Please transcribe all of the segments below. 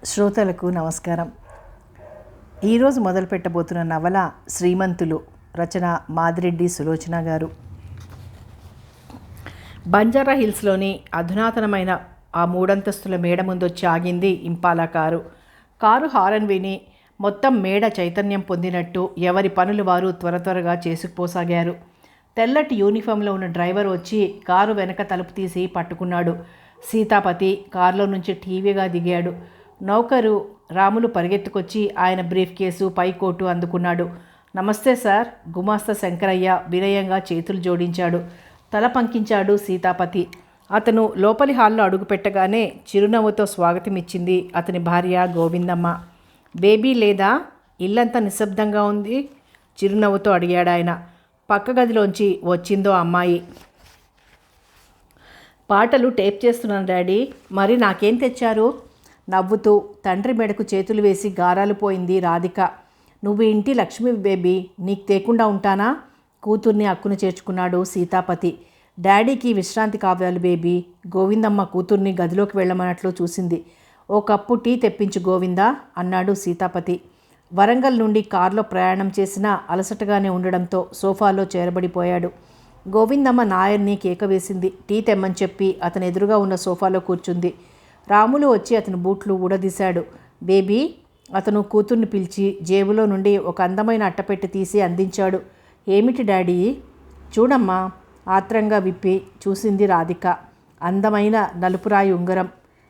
శ్రోతలకు నమస్కారం. ఈరోజు మొదలు పెట్టబోతున్న నవల శ్రీమంతులు. రచన మాదిరెడ్డి సులోచన గారు. బంజారా హిల్స్లోని అధునాతనమైన ఆ 3 అంతస్తుల మేడ ముందొచ్చి ఆగింది ఇంపాలా కారు. కారు హారన్ విని మొత్తం మేడ చైతన్యం పొందినట్టు ఎవరి పనులు వారు త్వరగా చేసుకుపోసాగారు. తెల్లటి యూనిఫామ్లో ఉన్న డ్రైవర్ వచ్చి కారు వెనక తలుపు తీసి పట్టుకున్నాడు. సీతాపతి కారులో నుంచి టీవీగా దిగాడు. నౌకరు రాములు పరిగెత్తుకొచ్చి ఆయన బ్రీఫ్ కేసు పైకోటు అందుకున్నాడు. నమస్తే సార్. గుమాస్తా శంకరయ్య వినయంగా చేతులు జోడించాడు. తల పంకించాడు సీతాపతి. అతను లోపలి హాల్లో అడుగుపెట్టగానే చిరునవ్వుతో స్వాగతమిచ్చింది అతని భార్య గోవిందమ్మ. బేబీ లేదా? ఇల్లంతా నిశ్శబ్దంగా ఉంది. చిరునవ్వుతో అడిగాడు ఆయన. పక్క గదిలోంచి వచ్చిందో అమ్మాయి. పాటలు టేప్ చేస్తున్నాను డాడీ. మరి నాకేం తెచ్చారు? నవ్వుతూ తండ్రి మెడకు చేతులు వేసి గారాలు పోయింది రాధిక. నువ్వు ఇంటి లక్ష్మి బేబీ, నీకు తేకుండా ఉంటానా? కూతుర్ని అక్కున చేర్చుకున్నాడు సీతాపతి. డాడీకి విశ్రాంతి కావాలి బేబీ. గోవిందమ్మ కూతుర్ని గదిలోకి వెళ్ళమన్నట్లు చూసింది. ఓ కప్పు టీ తెప్పించు గోవిందా అన్నాడు సీతాపతి. వరంగల్ నుండి కారులో ప్రయాణం చేసినా అలసటగానే ఉండడంతో సోఫాలో చేరబడిపోయాడు. గోవిందమ్మ నాయర్ని కేక వేసింది. టీ తెమ్మని చెప్పి అతను ఎదురుగా ఉన్న సోఫాలో కూర్చుంది. రాములు వచ్చి అతని బూట్లు ఊడదీశాడు. బేబీ. అతను కూతుర్ని పిలిచి జేబులో నుండి ఒక అందమైన అట్టపెట్టి తీసి అందించాడు. ఏమిటి డాడీ? చూడమ్మా. ఆత్రంగా విప్పి చూసింది రాధిక. అందమైన నలుపురాయి ఉంగరం.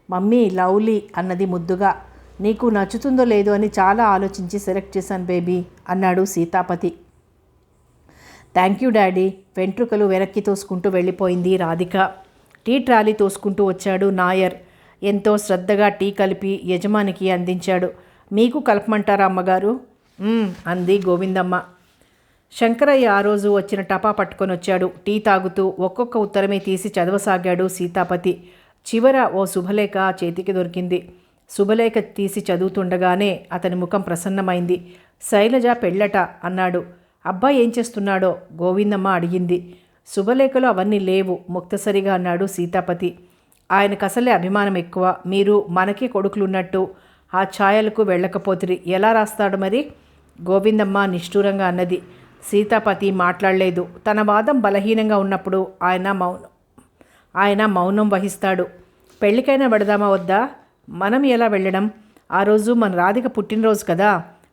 మమ్మీ లవ్లీ అన్నది ముద్దుగా. నీకు నచ్చుతుందో లేదో అని చాలా ఆలోచించి సెలెక్ట్ చేశాను బేబీ అన్నాడు సీతాపతి. Thank you daddy. వెంట్రుకలు వెనక్కి తోసుకుంటూ వెళ్ళిపోయింది రాధిక. టీ ట్రాలీ తోసుకుంటూ వచ్చాడు నాయర్. ఎంతో శ్రద్ధగా టీ కలిపి యజమానికి అందించాడు. మీకు కలపమంటారా అమ్మగారు? అంది గోవిందమ్మ. శంకరయ్య ఆ రోజు వచ్చిన టపా పట్టుకొని వచ్చాడు. టీ తాగుతూ ఒక్కొక్క ఉత్తరమే తీసి చదవసాగాడు సీతాపతి. చివర ఓ శుభలేఖ చేతికి దొరికింది. శుభలేఖ తీసి చదువుతుండగానే అతని ముఖం ప్రసన్నమైంది. శైలజ పెళ్ళట అన్నాడు. అబ్బాయి ఏం చేస్తున్నాడో గోవిందమ్మ అడిగింది. శుభలేఖలో అవన్నీ లేవు ముక్తసరిగా అన్నాడు సీతాపతి. ఆయనకు అసలే అభిమానం ఎక్కువ. మీరు మనకే కొడుకులున్నట్టు ఆ ఛాయలకు వెళ్ళకపోతిరి. ఎలా రాస్తాడు మరి? గోవిందమ్మ నిష్ఠూరంగా అన్నది. సీతాపతి మాట్లాడలేదు. తన వాదం బలహీనంగా ఉన్నప్పుడు ఆయన మౌనం వహిస్తాడు. పెళ్ళికైనా వెడదామా వద్దా? మనం ఎలా వెళ్ళడం? ఆ రోజు మన రాధిక పుట్టినరోజు కదా.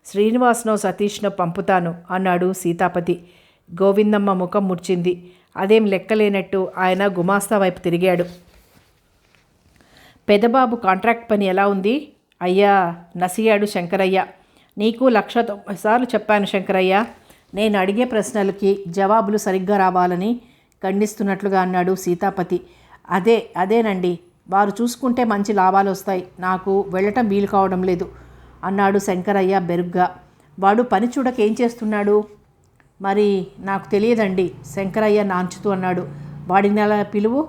శ్రీనివాస్నో సతీష్నో పంపుతాను అన్నాడు సీతాపతి. గోవిందమ్మ ముఖం ముడిచింది. అదేం లెక్కలేనట్టు ఆయన గుమాస్తా వైపు తిరిగాడు. పెదబాబు కాంట్రాక్ట్ పని ఎలా ఉంది? అయ్యా నసిగాడు శంకరయ్య. నీకు 190 సార్లు చెప్పాను శంకరయ్య. నేను అడిగే ప్రశ్నలకి జవాబులు సరిగ్గా రావాలని ఖండిస్తున్నట్లుగా అన్నాడు సీతాపతి. అదేనండి. వారు చూసుకుంటే మంచి లాభాలు వస్తాయి. నాకు వెళ్ళటం వీలు కావడం లేదు అన్నాడు శంకరయ్య బెరుగ్గా. వాడు పని చూడక ఏం చేస్తున్నాడు? మరి నాకు తెలియదండి శంకరయ్య నాంచుతూ అన్నాడు. వాడిని అలా పిలువు.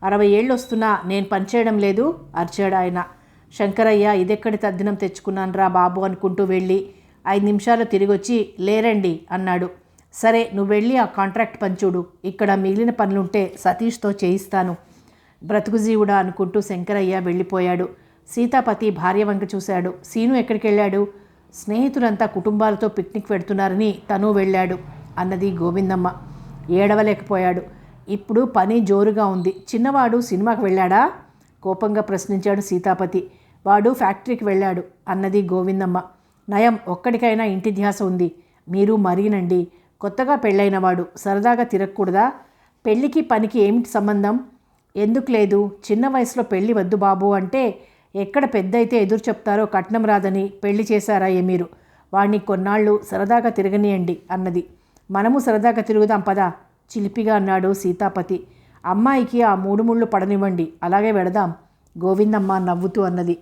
60 ఏళ్ళు వస్తున్నా నేను పనిచేయడం లేదు అరిచాడు ఆయన. శంకరయ్య ఇదెక్కడి తద్దినం తెచ్చుకున్నానురా బాబు అనుకుంటూ వెళ్ళి 5 నిమిషాలు తిరిగొచ్చి లేరండి అన్నాడు. సరే నువ్వు వెళ్ళి ఆ కాంట్రాక్ట్ పనిచూడు. ఇక్కడ మిగిలిన పనులుంటే సతీష్తో చేయిస్తాను. బ్రతుకుజీవుడా అనుకుంటూ శంకరయ్య వెళ్ళిపోయాడు. సీతాపతి భార్య వంక చూశాడు. సీను ఎక్కడికి వెళ్ళాడు? స్నేహితులంతా కుటుంబాలతో పిక్నిక్ పెడుతున్నారని తను వెళ్ళాడు అన్నది గోవిందమ్మ. ఏడవలేకపోయాడు. ఇప్పుడు పని జోరుగా ఉంది. చిన్నవాడు సినిమాకి వెళ్ళాడా? కోపంగా ప్రశ్నించాడు సీతాపతి. వాడు ఫ్యాక్టరీకి వెళ్ళాడు అన్నది గోవిందమ్మ. నయం, ఒక్కడికైనా ఇంటి ధ్యాస ఉంది. మీరు మరీనండి. కొత్తగా పెళ్ళైనవాడు సరదాగా తిరగకూడదా? పెళ్ళికి పనికి ఏమిటి సంబంధం? ఎందుకు లేదు? చిన్న వయసులో పెళ్ళి వద్దు బాబు అంటే ఎక్కడ పెద్ద అయితే ఎదురు చెప్తారో కట్నం రాదని పెళ్లి చేశారా మీరు? వాడిని కొన్నాళ్ళు సరదాగా తిరగనియండి అన్నది. మనము సరదాగా తిరుగుదాం పదా చిలిపిగా అన్నాడు సీతాపతి. అమ్మాయికి ఆ 3 ముళ్ళు పడనివ్వండి, అలాగే వెడదాం గోవిందమ్మ నవ్వుతూ అన్నది.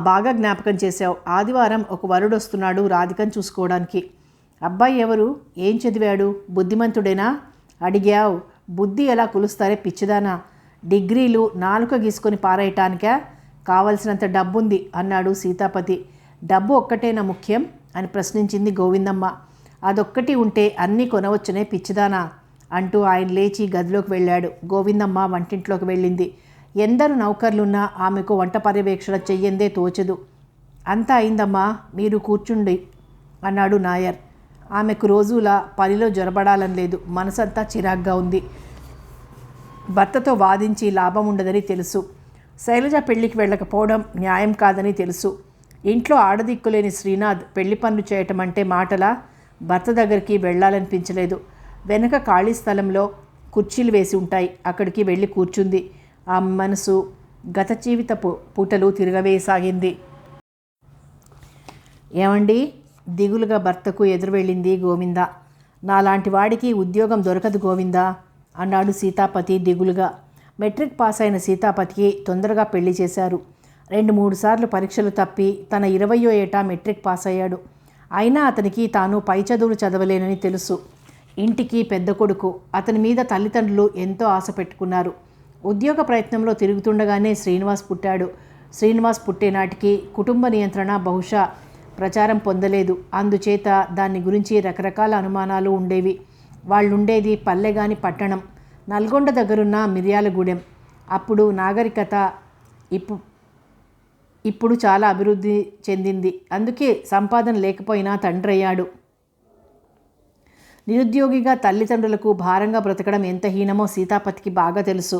బాగా జ్ఞాపకం చేశావు. ఆదివారం ఒక వరుడు వస్తున్నాడు రాధికను చూసుకోవడానికి. అబ్బాయి ఎవరు? ఏం చదివాడు? బుద్ధిమంతుడేనా? అడిగావు. బుద్ధి ఎలా కొలుస్తారే పిచ్చిదానా? డిగ్రీలు నాలుక గీసుకొని పారేయటానికా? కావలసినంత డబ్బుంది అన్నాడు సీతాపతి. డబ్బు ఒక్కటేనా ముఖ్యం అని ప్రశ్నించింది గోవిందమ్మ. అదొక్కటి ఉంటే అన్నీ కొనవచ్చునే పిచ్చిదానా అంటూ ఆయన లేచి గదిలోకి వెళ్ళాడు. గోవిందమ్మ వంటింట్లోకి వెళ్ళింది. ఎందరు నౌకర్లున్నా ఆమెకు వంట పర్యవేక్షణ చెయ్యందే తోచదు. అంతా అయిందమ్మా, మీరు కూర్చుండి అన్నాడు నాయర్. ఆమెకు రోజులా పనిలో జొరబడాలని లేదు. మనసంతా చిరాగ్గా ఉంది. భర్తతో వాదించి లాభం ఉండదని తెలుసు. శైలజ పెళ్లికి వెళ్ళకపోవడం న్యాయం కాదని తెలుసు. ఇంట్లో ఆడదిక్కులేని శ్రీనాథ్ పెళ్లి పనులు చేయటం అంటే మాటలా? భర్త దగ్గరికి వెళ్ళాలనిపించలేదు. వెనక ఖాళీ స్థలంలో కుర్చీలు వేసి ఉంటాయి. అక్కడికి వెళ్ళి కూర్చుంది. ఆ మనసు గత జీవిత పూటలు తిరగవేసాగింది. ఏమండి? దిగులుగా భర్తకు ఎదురు వెళ్ళింది గోవింద. నాలాంటి వాడికి ఉద్యోగం దొరకదు గోవిందా అన్నాడు సీతాపతి దిగులుగా. మెట్రిక్ పాస్ అయిన సీతాపతికి తొందరగా పెళ్లి చేశారు. 2-3 సార్లు పరీక్షలు తప్పి తన 20వ ఏటా మెట్రిక్ పాస్ అయ్యాడు. అయినా అతనికి తాను పై చదువులు చదవలేనని తెలుసు. ఇంటికి పెద్ద కొడుకు. అతని మీద తల్లిదండ్రులు ఎంతో ఆశ పెట్టుకున్నారు. ఉద్యోగ ప్రయత్నంలో తిరుగుతుండగానే శ్రీనివాస్ పుట్టాడు. శ్రీనివాస్ పుట్టేనాటికి కుటుంబ నియంత్రణ బహుశా ప్రచారం పొందలేదు. అందుచేత దాన్ని గురించి రకరకాల అనుమానాలు ఉండేవి. వాళ్ళుండేది పల్లెగాని పట్టణం. నల్గొండ దగ్గరున్న మిర్యాలగూడెం. అప్పుడు నాగరికత ఇప్పుడు చాలా అభివృద్ధి చెందింది. అందుకే సంపాదన లేకపోయినా తండ్రయ్యాడు. నిరుద్యోగిగా తల్లిదండ్రులకు భారంగా బ్రతకడం ఎంత హీనమో సీతాపతికి బాగా తెలుసు.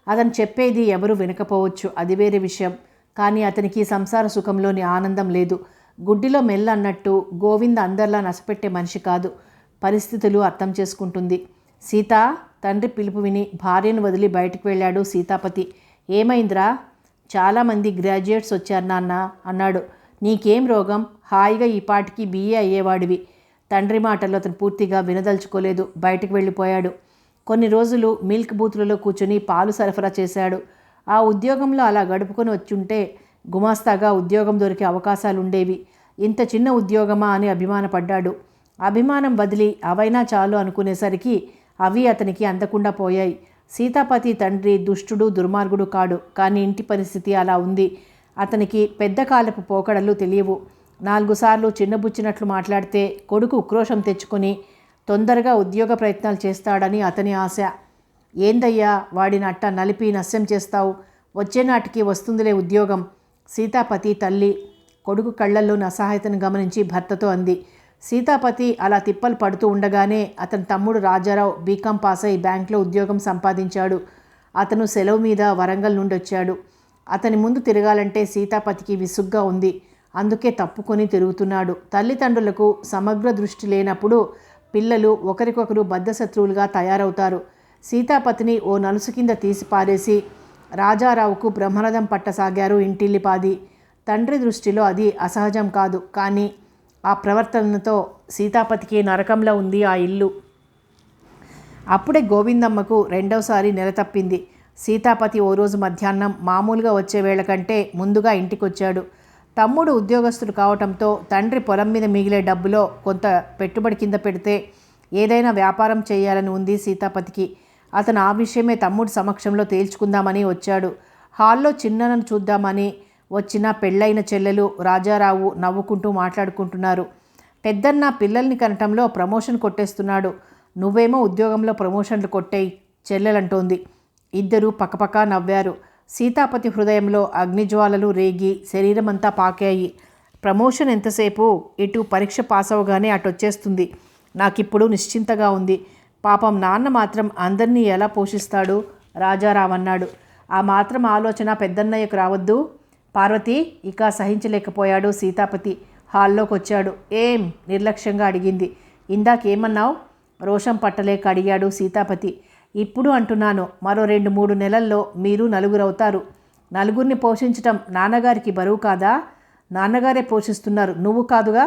అతను చెప్పేది ఎవరు వినకపోవచ్చు, అది వేరే విషయం. కానీ అతనికి సంసార సుఖంలోని ఆనందం లేదు. గుడ్డిలో మెల్ల అన్నట్టు గోవింద అందరిలా నసపెట్టే మనిషి కాదు. పరిస్థితులు అర్థం చేసుకుంటుంది. సీత, తండ్రి పిలుపు విని భార్యను వదిలి బయటకు వెళ్ళాడు సీతాపతి. ఏమైందిరా? చాలామంది గ్రాడ్యుయేట్స్ వచ్చారు నాన్న అన్నాడు. నీకేం రోగం? హాయిగా ఈ పాటికి BA అయ్యేవాడివి. తండ్రి మాటల్లో అతను పూర్తిగా వినదలుచుకోలేదు. బయటకు వెళ్ళిపోయాడు. కొన్ని రోజులు మిల్క్ బూత్లలో కూర్చుని పాలు సరఫరా చేశాడు. ఆ ఉద్యోగంలో అలా గడుపుకొని వచ్చుంటే గుమాస్తాగా ఉద్యోగం దొరికే అవకాశాలుండేవి. ఇంత చిన్న ఉద్యోగమా అని అభిమానపడ్డాడు. అభిమానం వదిలి అవైనా చాలు అనుకునేసరికి అవి అతనికి అందకుండా పోయాయి. సీతాపతి తండ్రి దుష్టుడు, దుర్మార్గుడు కాడు. కానీ ఇంటి పరిస్థితి అలా ఉంది. అతనికి పెద్ద కాలపు పోకడలు తెలియవు. 4 సార్లు చిన్నబుచ్చినట్లు మాట్లాడితే కొడుకు ఉక్రోషం తెచ్చుకొని తొందరగా ఉద్యోగ ప్రయత్నాలు చేస్తాడని అతని ఆశ. ఏందయ్యా వాడిని అట్ట నలిపి నస్యం చేస్తావు? వచ్చే నాటికి వస్తుందిలే ఉద్యోగం. సీతాపతి తల్లి కొడుకు కళ్ళల్లోని అసహాయతను గమనించి భర్తతో అంది. సీతాపతి అలా తిప్పలు పడుతూ ఉండగానే అతని తమ్ముడు రాజారావు బీకాం పాస్ అయి బ్యాంకులో ఉద్యోగం సంపాదించాడు. అతను సెలవు మీద వరంగల్ నుండి వచ్చాడు. అతని ముందు తిరగాలంటే సీతాపతికి విసుగ్గా ఉంది. అందుకే తప్పుకొని తిరుగుతున్నాడు. తల్లిదండ్రులకు సమగ్ర దృష్టి లేనప్పుడు పిల్లలు ఒకరికొకరు బద్ధశత్రువులుగా తయారవుతారు. సీతాపతిని ఓ నలుసు కింద తీసి పారేసి రాజారావుకు బ్రహ్మరథం పట్టసాగారు ఇంటిల్లిపాది. తండ్రి దృష్టిలో అది అసహజం కాదు. కానీ ఆ ప్రవర్తనతో సీతాపతికి నరకంలో ఉంది ఆ ఇల్లు. అప్పుడే గోవిందమ్మకు రెండవసారి నెల తప్పింది. సీతాపతి ఓ రోజు మధ్యాహ్నం మామూలుగా వచ్చే వేళ కంటే ముందుగా ఇంటికొచ్చాడు. తమ్ముడు ఉద్యోగస్తుడు కావటంతో తండ్రి పొలం మీద మిగిలే డబ్బులో కొంత పెట్టుబడి కింద పెడితే ఏదైనా వ్యాపారం చేయాలని ఉంది సీతాపతికి. అతను ఆ విషయమే తమ్ముడు సమక్షంలో తేల్చుకుందామని వచ్చాడు. హాల్లో చిన్ననను చూద్దామని వచ్చిన పెళ్ళైన చెల్లెలు రాజారావు నవ్వుకుంటూ మాట్లాడుకుంటున్నారు. పెద్దన్న పిల్లల్ని కనటంలో ప్రమోషన్ కొట్టేస్తున్నాడు. నువ్వేమో ఉద్యోగంలో ప్రమోషన్లు కొట్టేయి చెల్లెలంటోంది. ఇద్దరూ పక్కపక్క నవ్వారు. సీతాపతి హృదయంలో అగ్నిజ్వాలలు రేగి శరీరమంతా పాకాయి. ప్రమోషన్ ఎంతసేపు? ఇటు పరీక్ష పాస్ అవగానే అటొచ్చేస్తుంది. నాకిప్పుడు నిశ్చింతగా ఉంది. పాపం నాన్న మాత్రం అందరినీ ఎలా పోషిస్తాడు? రాజారావు అన్నాడు. ఆ మాత్రం ఆలోచన పెద్దన్నయ్యకు రావద్దు? పార్వతి ఇక సహించలేకపోయాడు సీతాపతి. హాల్లోకి వచ్చాడు. ఏం? నిర్లక్ష్యంగా అడిగింది. ఇందాకేమన్నావు? రోషం పట్టలేక అడిగాడు సీతాపతి. ఇప్పుడు అంటున్నాను, మరో 2-3 నెలల్లో మీరు నలుగురవుతారు. నలుగురిని పోషించటం నాన్నగారికి బరువు కాదా? నాన్నగారే పోషిస్తున్నారు, నువ్వు కాదుగా.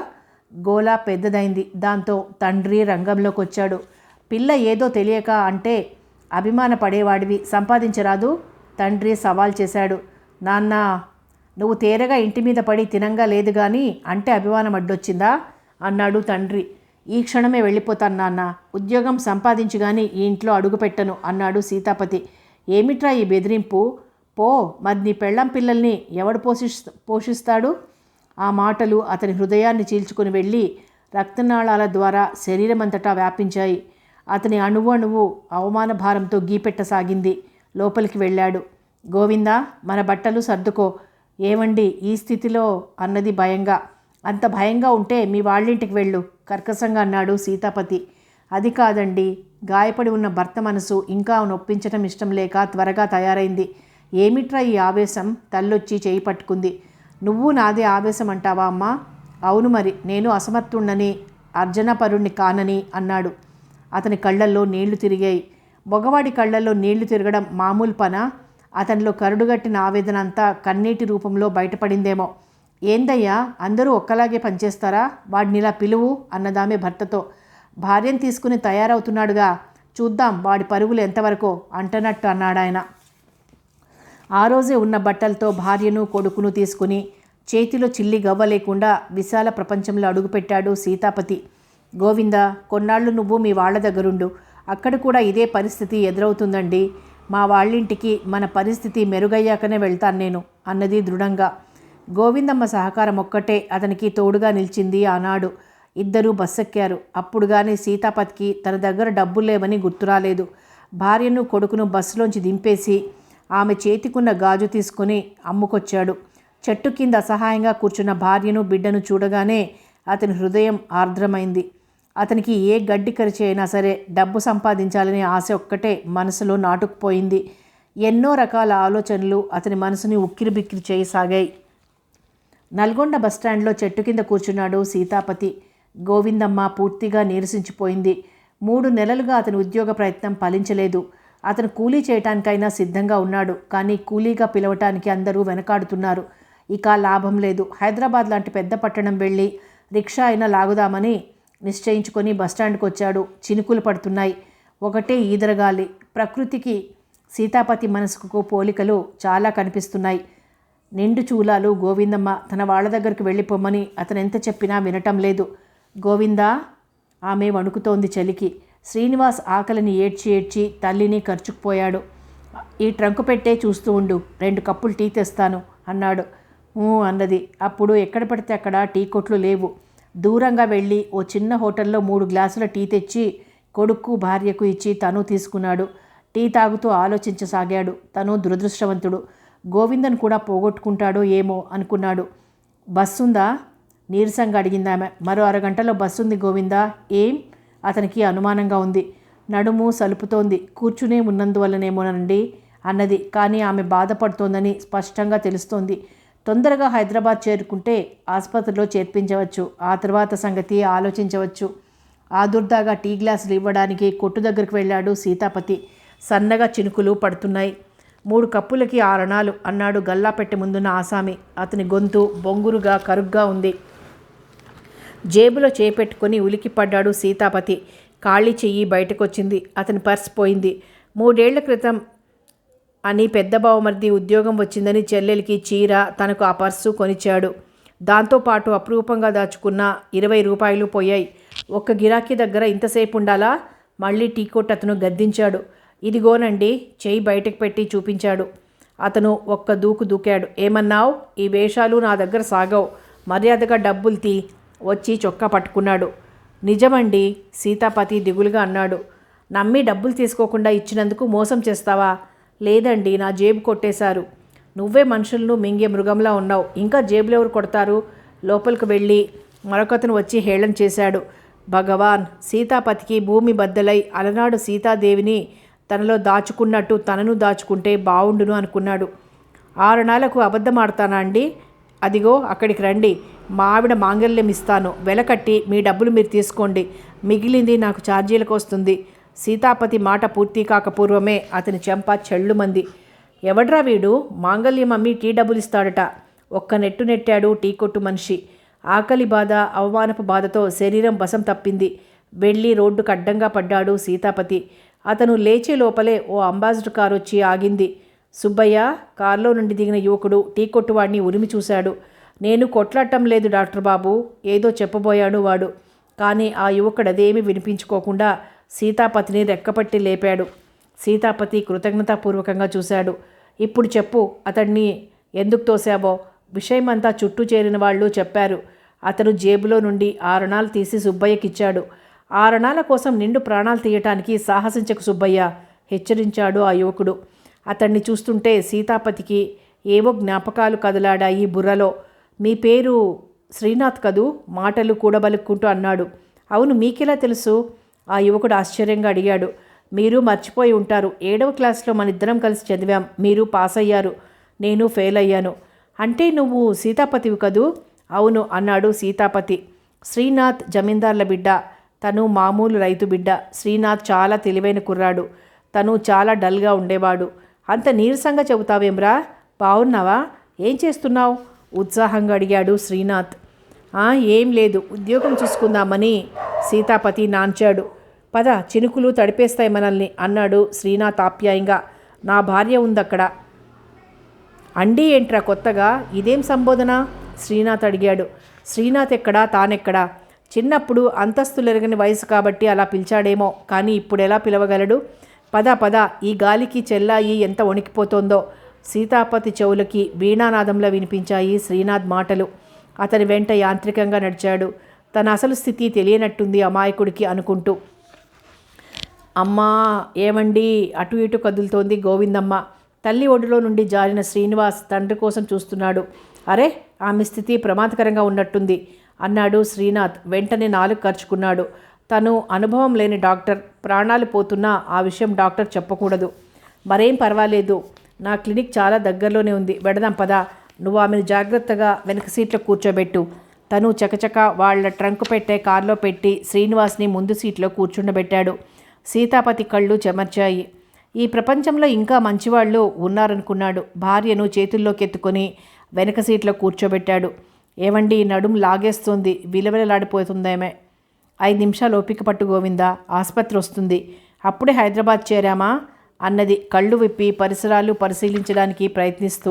గోలా పెద్దదైంది. దాంతో తండ్రి రంగంలోకి వచ్చాడు. పిల్ల ఏదో తెలియక అంటే అభిమానపడేవాడివి సంపాదించరాదు? తండ్రి సవాల్ చేశాడు. నాన్న, నువ్వు తేరగా ఇంటి మీద పడి తినంగా లేదు కానీ అంటే అభిమానం అడ్డొచ్చిందా అన్నాడు తండ్రి. ఈ క్షణమే వెళ్ళిపోతాను నాన్న. ఉద్యోగం సంపాదించి కానీ ఈ ఇంట్లో అడుగుపెట్టను అన్నాడు సీతాపతి. ఏమిట్రా ఈ బెదిరింపు? పో, మరి నీ పెళ్ళం పిల్లల్ని ఎవడు పోషిస్తాడు? ఆ మాటలు అతని హృదయాన్ని చీల్చుకుని వెళ్ళి రక్తనాళాల ద్వారా శరీరమంతటా వ్యాపించాయి. అతని అణువు అవమాన భారంతో గీపెట్టసాగింది. లోపలికి వెళ్ళాడు. గోవిందా, మన బట్టలు సర్దుకో. ఏమండి ఈ స్థితిలో అన్నది భయంగా. అంత భయంగా ఉంటే మీ వాళ్ళింటికి వెళ్ళు కర్కశంగా అన్నాడు సీతాపతి. అది కాదండి, గాయపడి ఉన్న భర్త మనసు ఇంకా నొప్పించటం ఇష్టం లేక త్వరగా తయారైంది. ఏమిట్రా ఈ ఆవేశం? తల్లొచ్చి చేయి పట్టుకుంది. నువ్వు నాదే ఆవేశం అంటావా అమ్మా? అవును మరి, నేను అసమర్థుణ్ణని, అర్జనపరుణ్ణి కానని అన్నాడు. అతని కళ్ళల్లో నీళ్లు తిరిగాయి. మగవాడి కళ్ళల్లో నీళ్లు తిరగడం మామూలు పనా? అతనిలో కరుడుగట్టిన ఆవేదన అంతా కన్నీటి రూపంలో బయటపడిందేమో. ఏందయ్యా, అందరూ ఒక్కలాగే పనిచేస్తారా? వాడినిలా పిలువు అన్నదామె భర్తతో. భార్యను తీసుకుని తయారవుతున్నాడుగా, చూద్దాం వాడి పరుగులు ఎంతవరకు అంటనట్టు అన్నాడాయన. ఆ రోజే ఉన్న బట్టలతో భార్యను కొడుకును తీసుకుని చేతిలో చిల్లి గవ్వ లేకుండా విశాల ప్రపంచంలో అడుగుపెట్టాడు సీతాపతి. గోవిందా, కొన్నాళ్ళు నువ్వు మీ వాళ్ళ దగ్గరుండు. అక్కడ కూడా ఇదే పరిస్థితి ఎదురవుతుందండి. మా వాళ్ళింటికి మన పరిస్థితి మెరుగయ్యాకనే వెళ్తాను నేను అన్నది దృఢంగా. గోవిందమ్మ సహకారం ఒక్కటే అతనికి తోడుగా నిలిచింది ఆనాడు. ఇద్దరూ బస్సెక్కారు. అప్పుడు కానీ సీతాపతికి తన దగ్గర డబ్బులు లేవని గుర్తురాలేదు. భార్యను కొడుకును బస్సులోంచి దింపేసి ఆమె చేతికున్న గాజు తీసుకుని అమ్ముకొచ్చాడు. చెట్టు కింద అసహాయంగా కూర్చున్న భార్యను బిడ్డను చూడగానే అతని హృదయం ఆర్ద్రమైంది. అతనికి ఏ గడ్డి కరిచి అయినా సరే డబ్బు సంపాదించాలనే ఆశ ఒక్కటే మనసులో నాటుకుపోయింది. ఎన్నో రకాల ఆలోచనలు అతని మనసుని ఉక్కిరిబిక్కిరి చేయసాగాయి. నల్గొండ బస్టాండ్లో చెట్టు కింద కూర్చున్నాడు సీతాపతి. గోవిందమ్మ పూర్తిగా నీరసించిపోయింది. 3 నెలలుగా అతని ఉద్యోగ ప్రయత్నం ఫలించలేదు. అతను కూలీ చేయటానికైనా సిద్ధంగా ఉన్నాడు. కానీ కూలీగా పిలవటానికి అందరూ వెనకాడుతున్నారు. ఇక లాభం లేదు. హైదరాబాద్ లాంటి పెద్ద పట్టణం వెళ్ళి రిక్షా అయినా లాగుదామని నిశ్చయించుకొని బస్టాండ్కి వచ్చాడు. చినుకులు పడుతున్నాయి. ఒకటే ఈదరగాలి. ప్రకృతికి సీతాపతి మనసుకు పోలికలు చాలా కనిపిస్తున్నాయి. నిండు చూలాలు గోవిందమ్మ తన వాళ్ళ దగ్గరికి వెళ్ళిపోమని అతను ఎంత చెప్పినా వినటం లేదు. గోవిందా, ఆమె వణుకుతోంది చలికి. శ్రీనివాస్ ఆకలిని ఏడ్చి ఏడ్చి తల్లిని ఖర్చుకుపోయాడు. ఈ ట్రంకు పెట్టే చూస్తూ ఉండు, 2 కప్పులు టీ తెస్తాను అన్నాడు. అన్నది. అప్పుడు ఎక్కడ పడితే అక్కడ టీ కొట్లు లేవు. దూరంగా వెళ్ళి ఓ చిన్న హోటల్లో 3 గ్లాసుల టీ తెచ్చి కొడుకు భార్యకు ఇచ్చి తను తీసుకున్నాడు. టీ తాగుతూ ఆలోచించసాగాడు. తను దురదృష్టవంతుడు. గోవిందన్ కూడా పోగొట్టుకుంటాడో ఏమో అనుకున్నాడు. బస్సుందా? నీరసంగా అడిగిందామె. మరో అరగంటలో బస్సుంది గోవిందా. ఏం? అతనికి అనుమానంగా ఉంది. నడుము సలుపుతోంది. కూర్చునే ఉన్నందువల్లనేమోనండి అన్నది. కానీ ఆమె బాధపడుతోందని స్పష్టంగా తెలుస్తోంది. తొందరగా హైదరాబాద్ చేరుకుంటే ఆసుపత్రిలో చేర్పించవచ్చు. ఆ తర్వాత సంగతి ఆలోచించవచ్చు. ఆదుర్దాగా టీ గ్లాసులు ఇవ్వడానికి కొట్టు దగ్గరికి వెళ్ళాడు సీతాపతి. సన్నగా చినుకులు పడుతున్నాయి. 3 కప్పులకి 6 అణాలు అన్నాడు గల్లాపెట్టె ముందున్న ఆసామి. అతని గొంతు బొంగురుగా కరుగ్గా ఉంది. జేబులో చేపెట్టుకొని ఉలికిపడ్డాడు సీతాపతి. ఖాళీ చెయ్యి బయటకొచ్చింది. అతని పర్స్ పోయింది. 3 ఏళ్ల క్రితం అని పెద్ద బావమరిది ఉద్యోగం వచ్చిందని చెల్లెలికి చీర, తనకు ఆ పర్సు కొనిచ్చాడు. దాంతోపాటు అపురూపంగా దాచుకున్న 20 రూపాయలు పోయాయి. ఒక్క గిరాకీ దగ్గర ఇంతసేపు ఉండాలా? మళ్ళీ టీ కొట్టు అతను గద్దించాడు. ఇదిగోనండి చెయ్యి బయటకు పెట్టి చూపించాడు. అతను ఒక్క దూకు దూకాడు. ఏమన్నావు? ఈ వేషాలు నా దగ్గర సాగవు. మర్యాదగా డబ్బులు తీ. వచ్చి చొక్కా పట్టుకున్నాడు. నిజమండి, సీతాపతి దిగులుగా అన్నాడు. నమ్మి డబ్బులు తీసుకోకుండా ఇచ్చినందుకు మోసం చేస్తావా? లేదండి, నా జేబు కొట్టేశారు. నువ్వే మనుషులను మింగే మృగంలా ఉన్నావు. ఇంకా జేబులు ఎవరు కొడతారు? లోపలికి వెళ్ళి మరొకతను వచ్చి హేళన చేశాడు. భగవాన్, సీతాపతికి భూమి బద్దలై అలనాడు సీతాదేవిని తనలో దాచుకున్నట్టు తనను దాచుకుంటే బావుండును అనుకున్నాడు. 6 నెలలకు అబద్ధమాడతానా అండి? అదిగో అక్కడికి రండి. మా ఆవిడ మాంగల్యం ఇస్తాను. వెలకట్టి మీ డబ్బులు మీరు తీసుకోండి. మిగిలింది నాకు ఛార్జీలకు వస్తుంది. సీతాపతి మాట పూర్తి కాకపూర్వమే అతని చెంప చెళ్ళుమంది. ఎవడ్రా వీడు? మాంగల్యం అమ్మి టీ డబ్బులు ఇస్తాడట. ఒక్క నెట్టు నెట్టాడు టీ కొట్టు మనిషి. ఆకలి బాధ, అవమానపు బాధతో శరీరం బసం తప్పింది. వెళ్ళి రోడ్డుకు అడ్డంగా పడ్డాడు సీతాపతి. అతను లేచే లోపలే ఓ అంబాసిడర్ కారు వచ్చి ఆగింది. సుబ్బయ్య, కారులో నుండి దిగిన యువకుడు టీ కొట్టువాడిని ఉరిమి చూశాడు. నేను కొట్లాడటం లేదు డాక్టర్ బాబు, ఏదో చెప్పబోయాడు వాడు. కానీ ఆ యువకుడు అదేమీ వినిపించుకోకుండా సీతాపతిని రెక్కపట్టి లేపాడు. సీతాపతి కృతజ్ఞతాపూర్వకంగా చూశాడు. ఇప్పుడు చెప్పు, అతడిని ఎందుకు తోశావో? విషయమంతా చుట్టూ చేరిన వాళ్ళు చెప్పారు. అతను జేబులో నుండి 6 అణాలు తీసి సుబ్బయ్యకిచ్చాడు. 6 అణాల కోసం నిండు ప్రాణాలు తీయటానికి సాహసించకు సుబ్బయ్య, హెచ్చరించాడు ఆ యువకుడు. అతన్ని చూస్తుంటే సీతాపతికి ఏవో జ్ఞాపకాలు కదలాడాయి బుర్రలో. మీ పేరు శ్రీనాథ్ కదూ? మాటలు కూడబలుక్కుంటూ అన్నాడు. అవును, మీకెలా తెలుసు? ఆ యువకుడు ఆశ్చర్యంగా అడిగాడు. మీరు మర్చిపోయి ఉంటారు. 7వ క్లాస్లో మనిద్దరం కలిసి చదివాం. మీరు పాస్ అయ్యారు, నేను ఫెయిల్ అయ్యాను. అంటే నువ్వు సీతాపతివి కదూ? అవును అన్నాడు సీతాపతి. శ్రీనాథ్ జమీందార్ల బిడ్డ, తను మామూలు రైతు బిడ్డ. శ్రీనాథ్ చాలా తెలివైన కుర్రాడు. తను చాలా డల్గా ఉండేవాడు. అంత నీరసంగా చెబుతావేమ్రా? బాగున్నావా? ఏం చేస్తున్నావు? ఉత్సాహంగా అడిగాడు శ్రీనాథ్. ఏం లేదు, ఉద్యోగం చూసుకుందామని సీతాపతి నాంచాడు. పద, చినుకులు తడిపేస్తాయి మనల్ని అన్నాడు శ్రీనాథ్ ఆప్యాయంగా. నా భార్య ఉందక్కడ. అండి ఏంట్రా కొత్తగా? ఇదేం సంబోధన? శ్రీనాథ్ అడిగాడు. శ్రీనాథ్ ఎక్కడా, తానెక్కడా? చిన్నప్పుడు అంతస్తులెరగని వయసు కాబట్టి అలా పిలిచాడేమో, కానీ ఇప్పుడు ఎలా పిలవగలడు? పద పద, ఈ గాలికి చెల్లాయి ఎంత వణికిపోతోందో. సీతాపతి చెవులకి వీణానాదంలో వినిపించాయి శ్రీనాథ్ మాటలు. అతని వెంట యాంత్రికంగా నడిచాడు. తన అసలు స్థితి తెలియనట్టుంది అమాయకుడికి అనుకుంటూ. అమ్మా, ఏమండి? అటు ఇటు కదులుతోంది గోవిందమ్మ. తల్లి ఒడిలో నుండి జారిన శ్రీనివాస్ తండ్రి కోసం చూస్తున్నాడు. అరే, ఆమె స్థితి ప్రమాదకరంగా ఉన్నట్టుంది అన్నాడు శ్రీనాథ్. వెంటనే నాలుగు ఖర్చుకున్నాడు. తను అనుభవం లేని డాక్టర్. ప్రాణాలు పోతున్నా ఆ విషయం డాక్టర్ చెప్పకూడదు. మరేం పర్వాలేదు, నా క్లినిక్ చాలా దగ్గరలోనే ఉంది, వెడదాం పదా. నువ్వు ఆమెను జాగ్రత్తగా వెనక సీట్లో కూర్చోబెట్టు. తను చకచక వాళ్ళ ట్రంక్ పెట్టే కారులో పెట్టి శ్రీనివాస్ని ముందు సీట్లో కూర్చుండబెట్టాడు. సీతాపతి కళ్ళు చెమర్చాయి. ఈ ప్రపంచంలో ఇంకా మంచివాళ్ళు ఉన్నారనుకున్నాడు. భార్యను చేతుల్లోకి ఎత్తుకొని వెనక సీట్లో కూర్చోబెట్టాడు. ఏవండి, నడుము లాగేస్తుంది, విలవిలలాడిపోతుందేమే. 5 నిమిషాలు ఓపిక పట్టు గోవిందా, ఆసుపత్రి వస్తుంది. అప్పుడే హైదరాబాద్ చేరామా అన్నది కళ్ళు విప్పి పరిసరాలు పరిశీలించడానికి ప్రయత్నిస్తూ.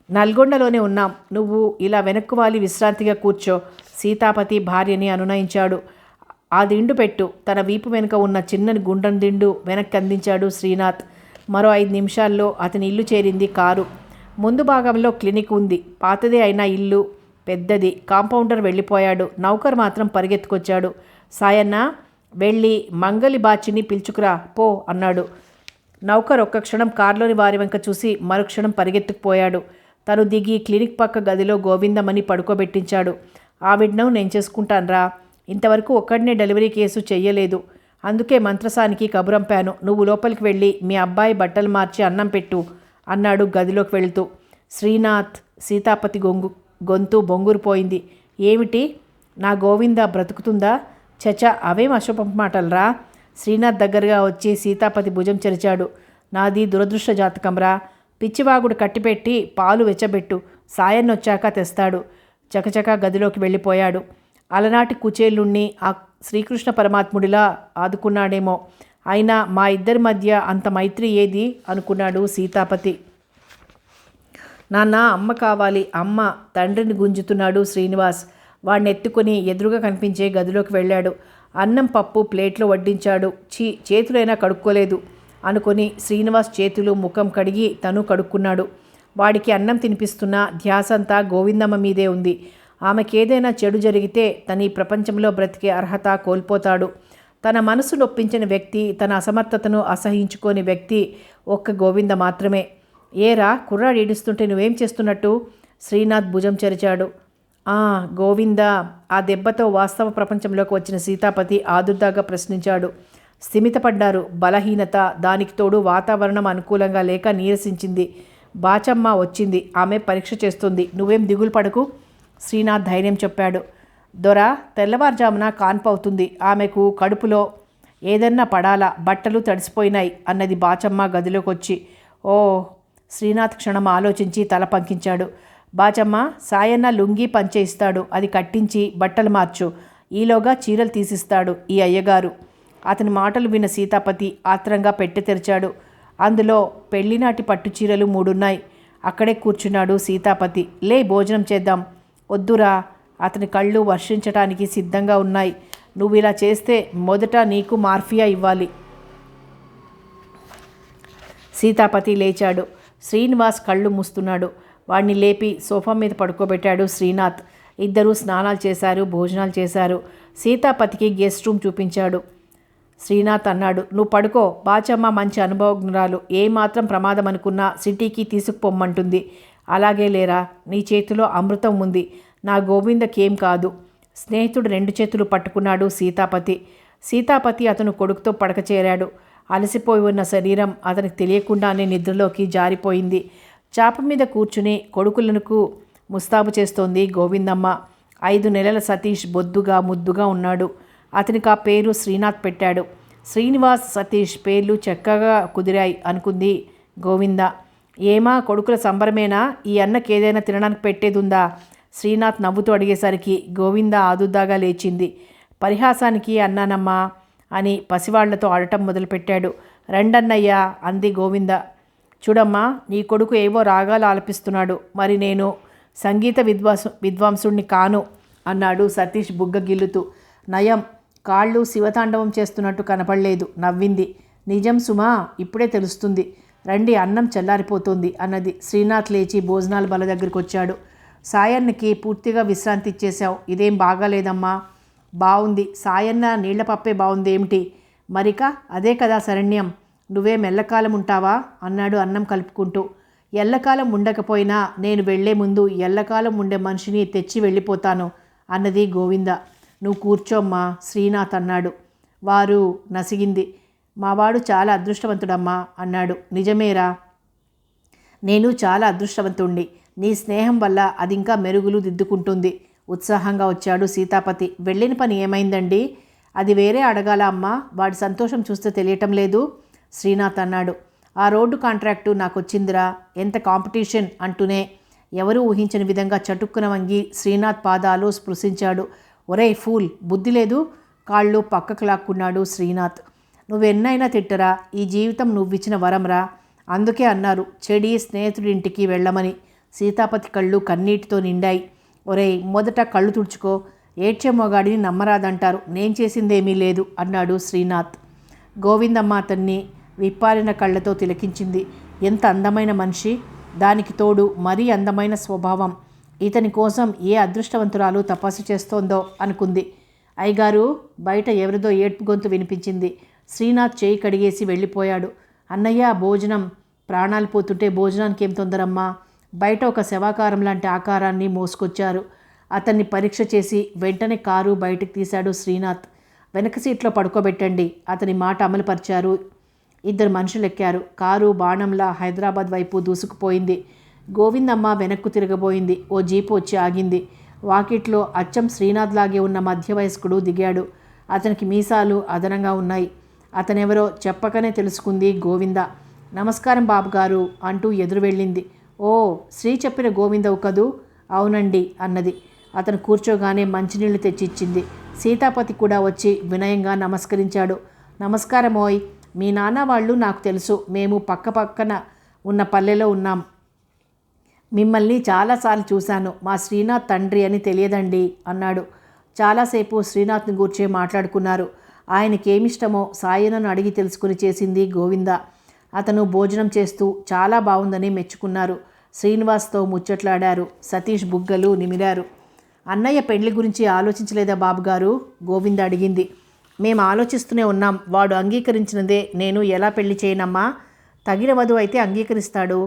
నల్గొండలోనే ఉన్నాం, నువ్వు ఇలా వెనక్కు వాలి విశ్రాంతిగా కూర్చో. సీతాపతి భార్యని అనునయించాడు. ఆ దిండు పెట్టు. తన వీపు వెనుక ఉన్న చిన్నని గుండ్రని దిండు వెనక్కి అందించాడు శ్రీనాథ్. మరో 5 నిమిషాల్లో అతని ఇల్లు చేరింది కారు. ముందు భాగంలో క్లినిక్ ఉంది. పాతదే అయినా ఇల్లు పెద్దది. కాంపౌండర్ వెళ్ళిపోయాడు. నౌకర్ మాత్రం పరిగెత్తుకొచ్చాడు. సాయన్న, వెళ్ళి మంగలి బాచిని పిలుచుకురా పో అన్నాడు. నౌకర్ ఒక్క క్షణం కారులోని వారి వెంక చూసి మరుక్షణం పరిగెత్తుకుపోయాడు. తను దిగి క్లినిక్ పక్క గదిలో గోవిందమ్మని పడుకోబెట్టించాడు. ఆవిడను నేను చేసుకుంటాన్రా. ఇంతవరకు ఒక్కడినే డెలివరీ కేసు చెయ్యలేదు. అందుకే మంత్రసానికి కబురంపాను. నువ్వు లోపలికి వెళ్ళి మీ అబ్బాయి బట్టలు మార్చి అన్నం పెట్టు అన్నాడు గదిలోకి వెళుతూ. శ్రీనాథ్ సీతాపతి గొంతు బొంగురుపోయింది. ఏమిటి? నా గోవింద బ్రతుకుతుందా? చచ, అవేం అశుభం మాటలరా. శ్రీనాథ్ దగ్గరగా వచ్చి సీతాపతి భుజం చెరిచాడు. నాది దురదృష్ట జాతకంరా. పిచ్చివాగుడు కట్టిపెట్టి పాలు వెచ్చబెట్టు, సాయన్నొచ్చాక తెస్తాడు. చకచకా గదిలోకి వెళ్ళిపోయాడు. అలనాటి కుచేలుణ్ణి ఆ శ్రీకృష్ణ పరమాత్ముడిలా ఆదుకున్నాడేమో. అయినా మా ఇద్దరి మధ్య అంత మైత్రి ఏది అనుకున్నాడు సీతాపతి. నాన్న, అమ్మ కావాలి, అమ్మ. తండ్రిని గుంజుతున్నాడు శ్రీనివాస్. వాడిని ఎత్తుకుని ఎదురుగా కనిపించే గదిలోకి వెళ్ళాడు. అన్నం పప్పు ప్లేట్లో వడ్డించాడు. చేతులైనా కడుక్కోలేదు అనుకొని శ్రీనివాస్ చేతులు ముఖం కడిగి తను కడుక్కున్నాడు. వాడికి అన్నం తినిపిస్తున్న ధ్యాసంతా గోవిందమ్మ మీదే ఉంది. ఆమెకేదైనా చెడు జరిగితే తన ఈ ప్రపంచంలో బ్రతికే అర్హత కోల్పోతాడు. తన మనసు నొప్పించిన వ్యక్తి, తన అసమర్థతను అసహించుకోని వ్యక్తి ఒక్క గోవింద మాత్రమే. ఏరా, కుర్రాడు ఏడుస్తుంటే నువ్వేం చేస్తున్నట్టు? శ్రీనాథ్ భుజం చెరిచాడు. గోవింద. ఆ దెబ్బతో వాస్తవ ప్రపంచంలోకి వచ్చిన సీతాపతి ఆదుర్దాగా ప్రశ్నించాడు. స్థిమితపడ్డారు. బలహీనత, దానికి తోడు వాతావరణం అనుకూలంగా లేక నీరసించింది. బాచమ్మ వచ్చింది, ఆమె పరీక్ష చేస్తుంది. నువ్వేం దిగులు పడకు, శ్రీనాథ్ ధైర్యం చెప్పాడు. దొర, తెల్లవారుజామున కాన్పు అవుతుంది. ఆమెకు కడుపులో ఏదన్నా పడాలా, బట్టలు తడిసిపోయినాయి అన్నది బాచమ్మ గదిలోకి వచ్చి. ఓ, శ్రీనాథ్ క్షణం ఆలోచించి తల పంకించాడు. బాచమ్మ, సాయన్న లుంగి పంచె ఇస్తాడు, అది కట్టించి బట్టలు మార్చు. ఈలోగా చీరలు తీసిస్తాడు ఈ అయ్యగారు. అతని మాటలు విన్న సీతాపతి ఆత్రంగా పెట్టె తెరిచాడు. అందులో పెళ్లినాటి పట్టు చీరలు 3 ఉన్నాయి. అక్కడే కూర్చున్నాడు సీతాపతి. లే, భోజనం చేద్దాం. వద్దురా, అతని కళ్ళు వర్షించటానికి సిద్ధంగా ఉన్నాయి. నువ్వు ఇలా చేస్తే మొదట నీకు మార్ఫియా ఇవ్వాలి. సీతాపతి లేచాడు. శ్రీనివాస్ కళ్ళు మూస్తున్నాడు. వాడిని లేపి సోఫా మీద పడుకోబెట్టాడు శ్రీనాథ్. ఇద్దరూ స్నానాలు చేశారు, భోజనాలు చేశారు. సీతాపతికి గెస్ట్ రూమ్ చూపించాడు. శ్రీనాథ్ అన్నాడు. నువ్వు పడుకో. బాచమ్మ మంచి అనుభవజ్ఞురాలు. ఏమాత్రం ప్రమాదం అనుకున్నా సిటీకి తీసుకుపోమ్మంటుంది. అలాగే లేరా, నీ చేతిలో అమృతం ఉంది. నా గోవిందకేం కాదు. స్నేహితుడు 2 చేతులు పట్టుకున్నాడు సీతాపతి. సీతాపతి అతను కొడుకుతో పడక చేరాడు. అలసిపోయి ఉన్న శరీరం అతనికి తెలియకుండానే నిద్రలోకి జారిపోయింది. చాప మీద కూర్చుని కొడుకులకు ముస్తాబు చేస్తోంది గోవిందమ్మ. 5 నెలల సతీష్ బొద్దుగా ముద్దుగా ఉన్నాడు. అతనికి ఆ పేరు శ్రీనాథ్ పెట్టాడు. శ్రీనివాస్, సతీష్ పేర్లు చక్కగా కుదిరాయి అనుకుంది గోవింద. ఏమా కొడుకుల సంబరమేనా? ఈ అన్నకి ఏదైనా తినడానికి పెట్టేదుందా? శ్రీనాథ్ నవ్వుతూ అడిగేసరికి గోవింద ఆదుద్దాగా లేచింది. పరిహాసానికి అన్నానమ్మా అని పసివాళ్లతో ఆడటం మొదలుపెట్టాడు. రండన్నయ్యా అంది గోవింద. చూడమ్మా, నీ కొడుకు ఏవో రాగాలు ఆలపిస్తున్నాడు. మరి నేను సంగీత విద్వాంసుణ్ణి కాను అన్నాడు సతీష్ బుగ్గ గిల్లుతూ. నయం, కాళ్ళు శివతాండవం చేస్తున్నట్టు కనపడలేదు. నవ్వింది. నిజం సుమా, ఇప్పుడే తెలుస్తుంది. రండి, అన్నం చల్లారిపోతుంది అన్నది. శ్రీనాథ్ లేచి భోజనాల బల దగ్గరికి వచ్చాడు. సాయన్నకి పూర్తిగా విశ్రాంతి ఇచ్చేశావు. ఇదేం బాగాలేదమ్మా. బాగుంది. సాయన్న నీళ్ల పప్పే బాగుంది ఏమిటి? మరిక అదే కదా శరణ్యం. నువ్వే మెల్లకాలం ఉంటావా అన్నాడు అన్నం కలుపుకుంటూ. ఎల్లకాలం ఉండకపోయినా నేను వెళ్లే ముందు ఎల్లకాలం ఉండే మనిషిని తెచ్చి వెళ్ళిపోతాను అన్నది గోవింద. నువ్వు కూర్చోమ్మా శ్రీనాథ్ అన్నాడు. వారు నసిగింది. మావాడు చాలా అదృష్టవంతుడమ్మా అన్నాడు. నిజమేరా, నేను చాలా అదృష్టవంతుణ్ణి. నీ స్నేహం వల్ల అది ఇంకా మెరుగులు దిద్దుకుంటుంది. ఉత్సాహంగా వచ్చాడు సీతాపతి. వెళ్ళిన పని ఏమైందండి? అది వేరే అడగాల అమ్మా. వాడి సంతోషం చూస్తే తెలియటం లేదు శ్రీనాథ్ అన్నాడు. ఆ రోడ్డు కాంట్రాక్టు నాకొచ్చిందిరా. ఎంత కాంపిటీషన్ అంటూనే ఎవరూ ఊహించని విధంగా చటుక్కున వంగి శ్రీనాథ్ పాదాలు స్పృశించాడు. ఒరే ఫూల్, బుద్ధి లేదు? కాళ్ళు పక్కకు లాక్కున్నాడు శ్రీనాథ్. నువ్వెన్నైనా తిట్టరా, ఈ జీవితం నువ్విచ్చిన వరంరా. అందుకే అన్నారు చెడి స్నేహితుడింటికి వెళ్ళమని. సీతాపతి కళ్ళు కన్నీటితో నిండాయి. ఒరేయ్, మొదట కళ్ళు తుడుచుకో. ఏడ్చే మొగాడిని నమ్మరాదంటారు. నేను చేసిందేమీ లేదు అన్నాడు శ్రీనాథ్. గోవిందమ్మ అతన్ని విప్పారిన కళ్ళతో తిలకించింది. ఎంత అందమైన మనిషి! దానికి తోడు మరీ అందమైన స్వభావం. ఇతని కోసం ఏ అదృష్టవంతురాలు తపస్సు చేస్తోందో అనుకుంది. అయ్యగారు, బయట ఎవరిదో ఏడ్పు గొంతు వినిపించింది. శ్రీనాథ్ చేయి కడిగేసి వెళ్ళిపోయాడు. అన్నయ్య, భోజనం. ప్రాణాలు పోతుంటే భోజనానికి ఏం తొందరమ్మా? బయట ఒక శవాకారం లాంటి ఆకారాన్ని మోసుకొచ్చారు. అతన్ని పరీక్ష చేసి వెంటనే కారు బయటకు తీశాడు శ్రీనాథ్. వెనక సీట్లో పడుకోబెట్టండి. అతని మాట అమలుపరిచారు. 2 మనుషులు ఎక్కారు. కారు బాణంలా హైదరాబాద్ వైపు దూసుకుపోయింది. గోవిందమ్మ వెనక్కు తిరగబోయింది. ఓ జీపు వచ్చి ఆగింది. వాకిట్లో అచ్చం శ్రీనాథ్ లాగే ఉన్న మధ్య వయస్కుడు దిగాడు. అతనికి మీసాలు అదనంగా ఉన్నాయి. అతనెవరో చెప్పకనే తెలుసుకుంది గోవింద. నమస్కారం బాబుగారు అంటూ ఎదురు వెళ్ళింది. ఓ, శ్రీ చెప్పిన గోవిందవు కదూ? అవునండి అన్నది. అతను కూర్చోగానే మంచినీళ్లు తెచ్చిచ్చింది. సీతాపతి కూడా వచ్చి వినయంగా నమస్కరించాడు. నమస్కారమోయ్. మీ నాన్న వాళ్ళు నాకు తెలుసు. మేము పక్కన ఉన్న పల్లెలో ఉన్నాం. మిమ్మల్ని చాలాసార్లు చూశాను. మా శ్రీనాథ్ తండ్రి అని తెలియదండి అన్నాడు. చాలాసేపు శ్రీనాథ్ని గూర్చే మాట్లాడుకున్నారు. ఆయనకేమిష్టమో సాయనను అడిగి తెలుసుకుని చేసింది గోవింద. అతను భోజనం చేస్తూ చాలా బాగుందని మెచ్చుకున్నారు. శ్రీనివాస్తో ముచ్చట్లాడారు. సతీష్ బుగ్గలు నిమిరారు. అన్నయ్య పెళ్లి గురించి ఆలోచించలేదా బాబుగారు? గోవింద అడిగింది. మేము ఆలోచిస్తూనే ఉన్నాం. వాడు అంగీకరించినదే నేను ఎలా పెళ్లి చేయనమ్మా? తగిన వధువు అయితే అంగీకరిస్తాడు.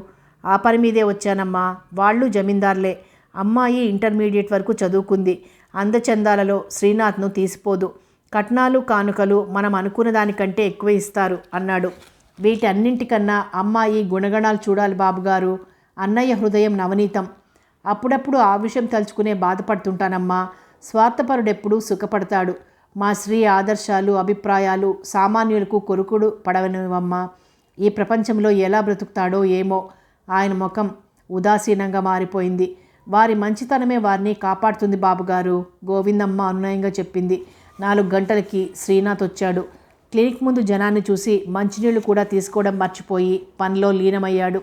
ఆ పని మీదే వచ్చానమ్మా. వాళ్ళు జమీందార్లే. అమ్మాయి ఇంటర్మీడియట్ వరకు చదువుకుంది. అందచందాలలో శ్రీనాథ్ను తీసిపోదు. కట్నాలు కానుకలు మనం అనుకున్న దానికంటే ఎక్కువ ఇస్తారు అన్నాడు. వీటన్నింటికన్నా అమ్మాయి గుణగణాలు చూడాలి బాబుగారు. అన్నయ్య హృదయం నవనీతం. అప్పుడప్పుడు ఆ విషయం తలుచుకునే బాధపడుతుంటానమ్మా. స్వార్థపరుడెప్పుడు సుఖపడతాడు. మా శ్రీ ఆదర్శాలు, అభిప్రాయాలు సామాన్యులకు కొరుకుడు పడవనివమ్మా. ఈ ప్రపంచంలో ఎలా బ్రతుకుతాడో ఏమో. ఆయన ముఖం ఉదాసీనంగా మారిపోయింది. వారి మంచితనమే వారిని కాపాడుతుంది బాబుగారు, గోవిందమ్మ అనునయంగా చెప్పింది. 4 గంటలకి శ్రీనాథ్ వచ్చాడు. క్లినిక్ ముందు జనాన్ని చూసి మంచినీళ్లు కూడా తీసుకోవడం మర్చిపోయి పనిలో లీనమయ్యాడు.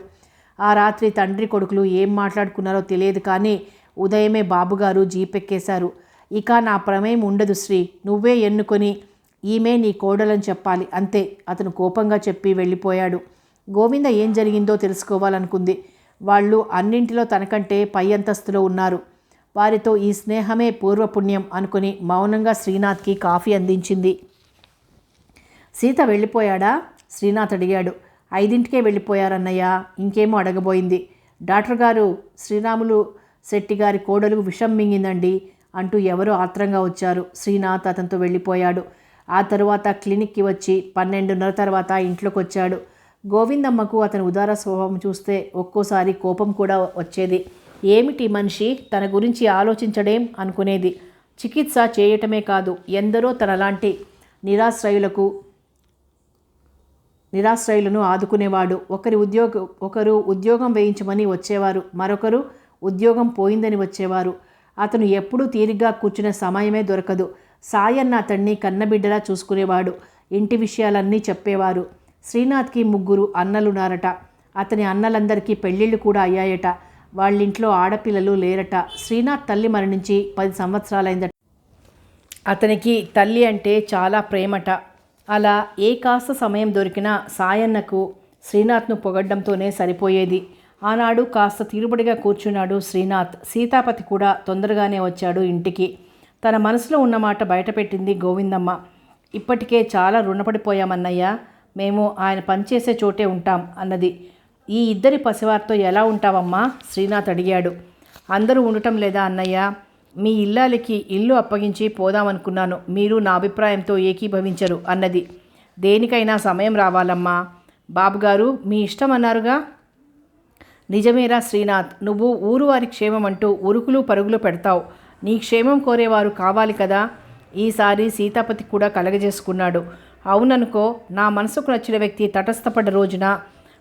ఆ రాత్రి తండ్రి కొడుకులు ఏం మాట్లాడుకున్నారో తెలియదు, కానీ ఉదయమే బాబుగారు జీపెక్కేశారు. ఇక నా ప్రమేయం ఉండదు శ్రీ, నువ్వే ఎన్నుకొని ఈమె నీ కోడలని చెప్పాలి అంతే. అతను కోపంగా చెప్పి వెళ్ళిపోయాడు. గోవింద ఏం జరిగిందో తెలుసుకోవాలనుకుంది. వాళ్ళు అన్నింటిలో తనకంటే పై అంతస్తులో ఉన్నారు. వారితో ఈ స్నేహమే పూర్వపుణ్యం అనుకుని మౌనంగా శ్రీనాథ్కి కాఫీ అందించింది. సీత వెళ్ళిపోయాడా? శ్రీనాథ్ అడిగాడు. 5ంటికే వెళ్ళిపోయారన్నయ్య. ఇంకేమో అడగబోయింది. డాక్టర్ గారు, శ్రీరాములు శెట్టి గారి కోడలు విషం మింగిందండి అంటూ ఎవరో ఆత్రంగా వచ్చారు. శ్రీనాథ్ అతనితో వెళ్ళిపోయాడు. ఆ తరువాత క్లినిక్కి వచ్చి 12:30 తర్వాత ఇంట్లోకి వచ్చాడు. గోవిందమ్మకు అతని ఉదార స్వభావం చూస్తే ఒక్కోసారి కోపం కూడా వచ్చేది. ఏమిటి మనిషి తన గురించి ఆలోచించడేం అనుకునేది. చికిత్స చేయటమే కాదు, ఎందరో తనలాంటి నిరాశ్రయులను ఆదుకునేవాడు. ఒకరు ఉద్యోగం వేయించమని వచ్చేవారు, మరొకరు ఉద్యోగం పోయిందని వచ్చేవారు. అతను ఎప్పుడూ తీరిగ్గా కూర్చునే సమయమే దొరకదు. సాయన్న అతన్ని కన్నబిడ్డలా చూసుకునేవాడు. ఇంటి విషయాలన్నీ చెప్పేవారు. శ్రీనాథ్కి 3 అన్నలున్నారట. అతని అన్నలందరికీ పెళ్ళిళ్ళు కూడా అయ్యాయట. వాళ్ళింట్లో ఆడపిల్లలు లేరట. శ్రీనాథ్ తల్లి మరణించి 10 సంవత్సరాలైందట. అతనికి తల్లి అంటే చాలా ప్రేమట. అలా ఏ కాస్త సమయం దొరికినా సాయన్నకు శ్రీనాథ్ను పొగడ్డంతోనే సరిపోయేది. ఆనాడు కాస్త తీరుబడిగా కూర్చున్నాడు శ్రీనాథ్. సీతాపతి కూడా తొందరగానే వచ్చాడు ఇంటికి. తన మనసులో ఉన్నమాట బయటపెట్టింది గోవిందమ్మ. ఇప్పటికే చాలా రుణపడిపోయామన్నయ్య. మేము ఆయన పనిచేసే చోటే ఉంటాం అన్నది. ఈ 2 పసివారితో ఎలా ఉంటావమ్మా? శ్రీనాథ్ అడిగాడు. అందరూ ఉండటం లేదా అన్నయ్య? మీ ఇల్లాలికి ఇల్లు అప్పగించి పోదామనుకున్నాను. మీరు నా అభిప్రాయంతో ఏకీభవించరు అన్నది. దేనికైనా సమయం రావాలమ్మా. బాబుగారు మీ ఇష్టం అన్నారుగా. నిజమేరా శ్రీనాథ్, నువ్వు ఊరు వారి క్షేమం అంటూ ఉరుకులు పరుగులు పెడతావు. నీ క్షేమం కోరేవారు కావాలి కదా. ఈసారి సీతాపతి కూడా కలగజేసుకున్నాడు. అవుననుకో, నా మనసుకు నచ్చిన వ్యక్తి తటస్థపడ్డ రోజున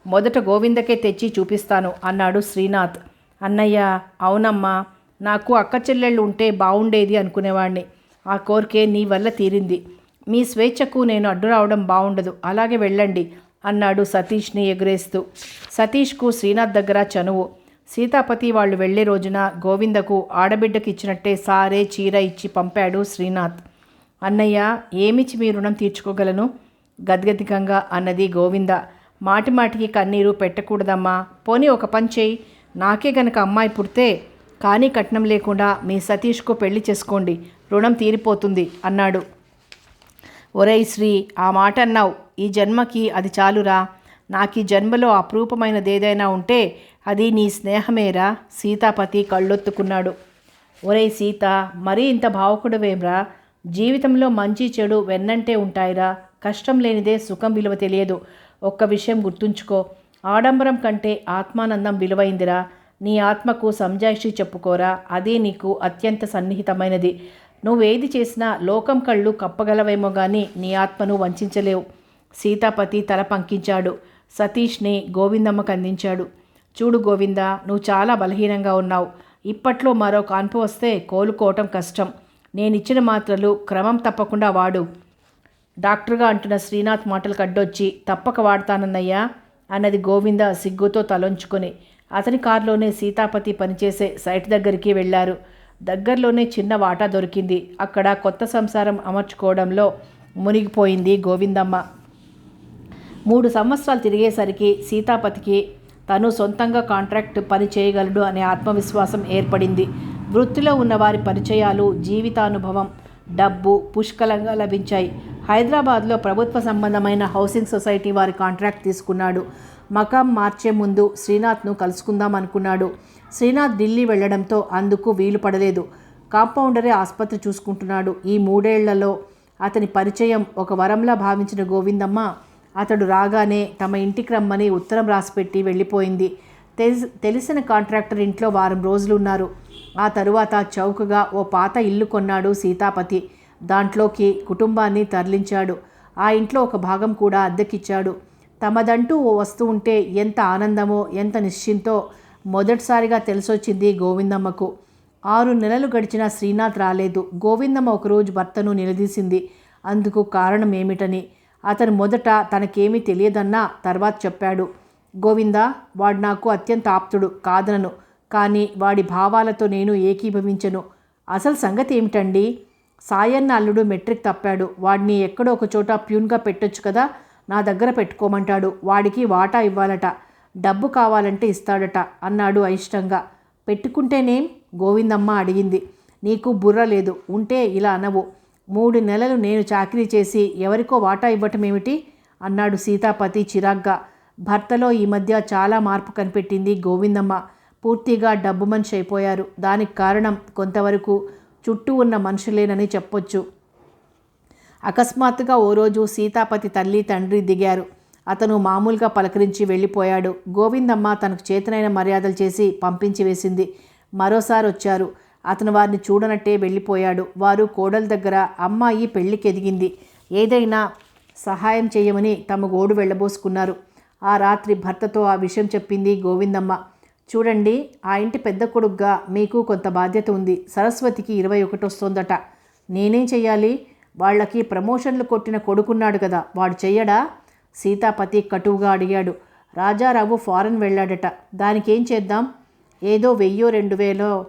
మొదట గోవిందకే తెచ్చి చూపిస్తాను అన్నాడు శ్రీనాథ్. అన్నయ్య, అవునమ్మా, నాకు అక్క చెల్లెళ్ళు ఉంటే బాగుండేది అనుకునేవాడిని. ఆ కోరికే నీ వల్ల తీరింది. మీ స్వేచ్ఛకు నేను అడ్డు రావడం బాగుండదు. అలాగే వెళ్ళండి అన్నాడు సతీష్ని ఎగురేస్తూ. సతీష్కు శ్రీనాథ్ దగ్గర చనువు. సీతాపతి వాళ్ళు వెళ్లే రోజున గోవిందకు ఆడబిడ్డకి ఇచ్చినట్టే సారే చీర ఇచ్చి పంపాడు శ్రీనాథ్. అన్నయ్య, ఏమిచ్చి మీ రుణం తీర్చుకోగలను? గద్గదికంగా అన్నది గోవింద. మాటిమాటికి కన్నీరు పెట్టకూడదమ్మా. పోనీ ఒక పని చేయి. నాకే గనక అమ్మాయి పుడితే కానీ కట్నం లేకుండా మీ సతీష్కు పెళ్లి చేసుకోండి, రుణం తీరిపోతుంది అన్నాడు. ఒరేయ్ శ్రీ, ఆ మాట అన్నావు. ఈ జన్మకి అది చాలురా. నాకు ఈ జన్మలో అపురూపమైనదేదైనా ఉంటే అది నీ స్నేహమేరా. సీతాపతి కళ్ళొత్తుకున్నాడు. ఒరేయ్ సీత, మరీ ఇంత భావుకుడువేమ్రా. జీవితంలో మంచి చెడు వెన్నంటే ఉంటాయిరా. కష్టం లేనిదే సుఖం విలువ తెలియదు. ఒక్క విషయం గుర్తుంచుకో, ఆడంబరం కంటే ఆత్మానందం విలువైందిరా. నీ ఆత్మకు సంజాయిషి చెప్పుకోరా, అదే నీకు అత్యంత సన్నిహితమైనది. నువ్వేది చేసినా లోకం కళ్ళు కప్పగలవేమో కానీ నీ ఆత్మను వంచలేవు. సీతాపతి తల పంకించాడు. సతీష్ని గోవిందమ్మకు అందించాడు. చూడు గోవింద, నువ్వు చాలా బలహీనంగా ఉన్నావు. ఇప్పట్లో మరో కాన్పు వస్తే కోలుకోవటం కష్టం. నేనిచ్చిన మాత్రలు క్రమం తప్పకుండా వాడు. డాక్టర్గా అంటున్న శ్రీనాథ్ మాటలు కడ్డొచ్చి తప్పక వాడతానన్నయ్యా అన్నది గోవింద సిగ్గుతో తలొంచుకొని. అతని కారులోనే సీతాపతి పనిచేసే సైట్ దగ్గరికి వెళ్ళారు. దగ్గరలోనే చిన్న వాటా దొరికింది. అక్కడ కొత్త సంసారం అమర్చుకోవడంలో మునిగిపోయింది గోవిందమ్మ. 3 సంవత్సరాలు తిరిగేసరికి సీతాపతికి తను సొంతంగా కాంట్రాక్ట్ పని చేయగలడు అనే ఆత్మవిశ్వాసం ఏర్పడింది. వృత్తిలో ఉన్నవారి పరిచయాలు, జీవితానుభవం, డబ్బు పుష్కలంగా లభించాయి. హైదరాబాద్లో ప్రభుత్వ సంబంధమైన హౌసింగ్ సొసైటీ వారి కాంట్రాక్ట్ తీసుకున్నాడు. మకాం మార్చే ముందు శ్రీనాథ్ను కలుసుకుందాం అనుకున్నాడు. శ్రీనాథ్ ఢిల్లీ వెళ్లడంతో అందుకు వీలు పడలేదు. కాంపౌండరే ఆసుపత్రి చూసుకుంటున్నాడు. ఈ 3 ఏళ్లలో అతని పరిచయం ఒక వరంలా భావించిన గోవిందమ్మ అతడు రాగానే తమ ఇంటికి రమ్మని ఉత్తరం రాసిపెట్టి వెళ్ళిపోయింది. తెలిసిన కాంట్రాక్టర్ ఇంట్లో వారం రోజులు ఉన్నారు. ఆ తరువాత చౌకగా ఓ పాత ఇల్లు కొన్నాడు సీతాపతి. దాంట్లోకి కుటుంబాన్ని తరలించాడు. ఆ ఇంట్లో ఒక భాగం కూడా అద్దెకిచ్చాడు. తమదంటూ ఓ వస్తువు ఉంటే ఎంత ఆనందమో, ఎంత నిశ్చింతో మొదటిసారిగా తెలిసొచ్చింది గోవిందమ్మకు. 6 నెలలు గడిచినా శ్రీనాథ్ రాలేదు. గోవిందమ్మ ఒకరోజు భర్తను నిలదీసింది. అందుకు కారణం ఏమిటని. అతను మొదట తనకేమీ తెలియదన్నా తర్వాత చెప్పాడు. గోవిందా, వాడు నాకు అత్యంత ఆప్తుడు, కాదనను. కానీ వాడి భావాలతో నేను ఏకీభవించను. అసలు సంగతి ఏమిటండి? సాయన్న అల్లుడు మెట్రిక్ తప్పాడు. వాడిని ఎక్కడో ఒక చోట ప్యూన్గా పెట్టొచ్చు కదా. నా దగ్గర పెట్టుకోమంటాడు. వాడికి వాటా ఇవ్వాలట. డబ్బు కావాలంటే ఇస్తాడట అన్నాడు అయిష్టంగా. పెట్టుకుంటేనేం? గోవిందమ్మ అడిగింది. నీకు బుర్ర లేదు. ఉంటే ఇలా అనవు. 3 నెలలు నేను చాకరీ చేసి ఎవరికో వాటా ఇవ్వటం ఏమిటి అన్నాడు సీతాపతి చిరాగ్గా. భర్తలో ఈ మధ్య చాలా మార్పు కనిపెట్టింది గోవిందమ్మ. పూర్తిగా డబ్బు మనిషి అయిపోయారు. దానికి కారణం కొంతవరకు చుట్టూ ఉన్న మనుషులేనని చెప్పొచ్చు. అకస్మాత్తుగా ఓ రోజు సీతాపతి తల్లి తండ్రి దిగారు. అతను మామూలుగా పలకరించి వెళ్ళిపోయాడు. గోవిందమ్మ తనకు చేతనైన మర్యాదలు చేసి పంపించి వేసింది. మరోసారి వచ్చారు. అతను వారిని చూడనట్టే వెళ్ళిపోయాడు. వారు కోడల దగ్గర అమ్మాయి పెళ్లికి ఎదిగింది, ఏదైనా సహాయం చేయమని తమ గోడు వెళ్ళబోసుకున్నారు. ఆ రాత్రి భర్తతో ఆ విషయం చెప్పింది గోవిందమ్మ. చూడండి, ఆ ఇంటి పెద్ద కొడుకుగా మీకు కొంత బాధ్యత ఉంది. సరస్వతికి 21 వస్తోందట. నేనేం చెయ్యాలి? వాళ్ళకి ప్రమోషన్లు కొట్టిన కొడుకున్నాడు కదా, వాడు చెయ్యడా? సీతాపతి కటువుగా అడిగాడు. రాజారావు ఫారెన్ వెళ్ళాడట. దానికేం చేద్దాం? ఏదో 1000-2000.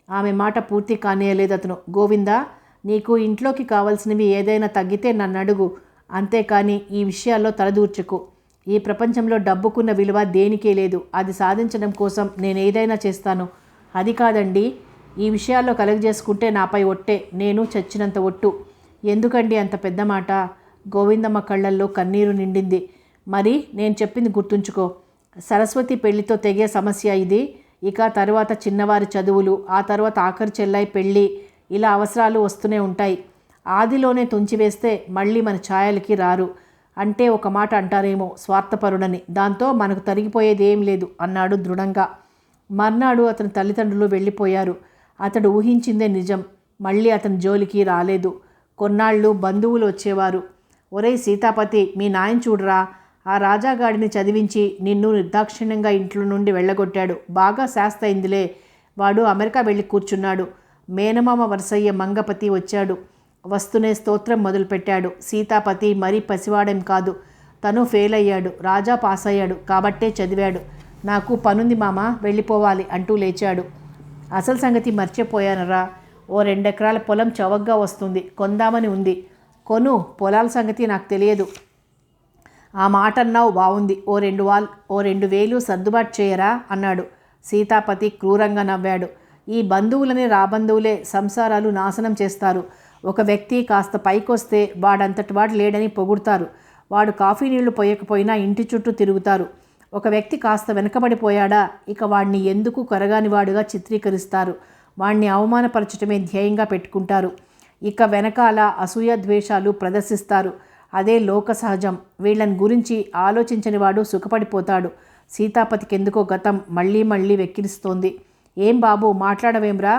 ఆమె మాట పూర్తి కానియలేదు అతను. గోవిందా, నీకు ఇంట్లోకి కావలసినవి ఏదైనా తగ్గితే నన్ను అడుగు, అంతేకాని ఈ విషయాల్లో తలదూర్చకు. ఈ ప్రపంచంలో డబ్బుకున్న విలువ దేనికే లేదు. అది సాధించడం కోసం నేను ఏదైనా చేస్తాను. అది కాదండి, ఈ విషయాల్లో కలగజేసుకుంటే నాపై ఒట్టే, నేను చచ్చినంత ఒట్టు. ఎందుకండి అంత పెద్ద మాట? గోవిందమ్మ కళ్ళల్లో కన్నీరు నిండింది. మరి నేను చెప్పింది గుర్తుంచుకో. సరస్వతి పెళ్లితో తెగే సమస్య ఇది. ఇక తర్వాత చిన్నవారి చదువులు, ఆ తర్వాత ఆఖరి చెల్లాయి పెళ్ళి, ఇలా అవసరాలు వస్తూనే ఉంటాయి. ఆదిలోనే తుంచివేస్తే మళ్ళీ మన ఛాయలకి రారు. అంటే ఒక మాట అంటారేమో, స్వార్థపరుడని. దాంతో మనకు తరిగిపోయేది ఏం లేదు అన్నాడు దృఢంగా. మర్నాడు అతని తల్లిదండ్రులు వెళ్ళిపోయారు. అతడు ఊహించిందే నిజం. మళ్ళీ అతని జోలికి రాలేదు. కొన్నాళ్ళు బంధువులు వచ్చేవారు. ఒరేయ్ సీతాపతి, మీ నాయన చూడరా, ఆ రాజాగాడిని చదివించి నిన్ను నిర్దాక్షిణ్యంగా ఇంట్లో నుండి వెళ్ళగొట్టాడు. బాగా శాస్త అయిందిలే. వాడు అమెరికా వెళ్ళి కూర్చున్నాడు. మేనమామ వరసయ్య మంగపతి వచ్చాడు. వస్తూనే స్తోత్రం మొదలుపెట్టాడు. సీతాపతి మరీ పసివాడేం కాదు. తను ఫెయిల్ అయ్యాడు, రాజా పాస్ అయ్యాడు కాబట్టే చదివాడు. నాకు పనుంది మామ, వెళ్ళిపోవాలి అంటూ లేచాడు. అసలు సంగతి మర్చిపోయానరా, ఓ 2 ఎకరాల పొలం చవకగా వస్తుంది, కొందామని ఉంది. కొను, పొలాల సంగతి నాకు తెలియదు. ఆ మాట అన్నావు, బాగుంది. ఓ 2000 సర్దుబాటు చేయరా అన్నాడు. సీతాపతి క్రూరంగా నవ్వాడు. ఈ బంధువులని రాబంధువులే సంసారాలు నాశనం చేస్తారు. ఒక వ్యక్తి కాస్త పైకొస్తే వాడంతటి వాడు లేడని పొగుడతారు. వాడు కాఫీ నీళ్లు పోయకపోయినా ఇంటి చుట్టూ తిరుగుతారు. ఒక వ్యక్తి కాస్త వెనకబడిపోయాడా, ఇక వాడిని ఎందుకు కరగానివాడుగా చిత్రీకరిస్తారు. వాణ్ణి అవమానపరచటమే ధ్యేయంగా పెట్టుకుంటారు. ఇక వెనకాల అసూయ ద్వేషాలు ప్రదర్శిస్తారు. అదే లోక సహజం. వీళ్ళని గురించి ఆలోచించని వాడు సుఖపడిపోతాడు. సీతాపతికి ఎందుకో గతం మళ్ళీ మళ్ళీ వెక్కిరిస్తోంది. ఏం బాబు, మాట్లాడవేమ్రా?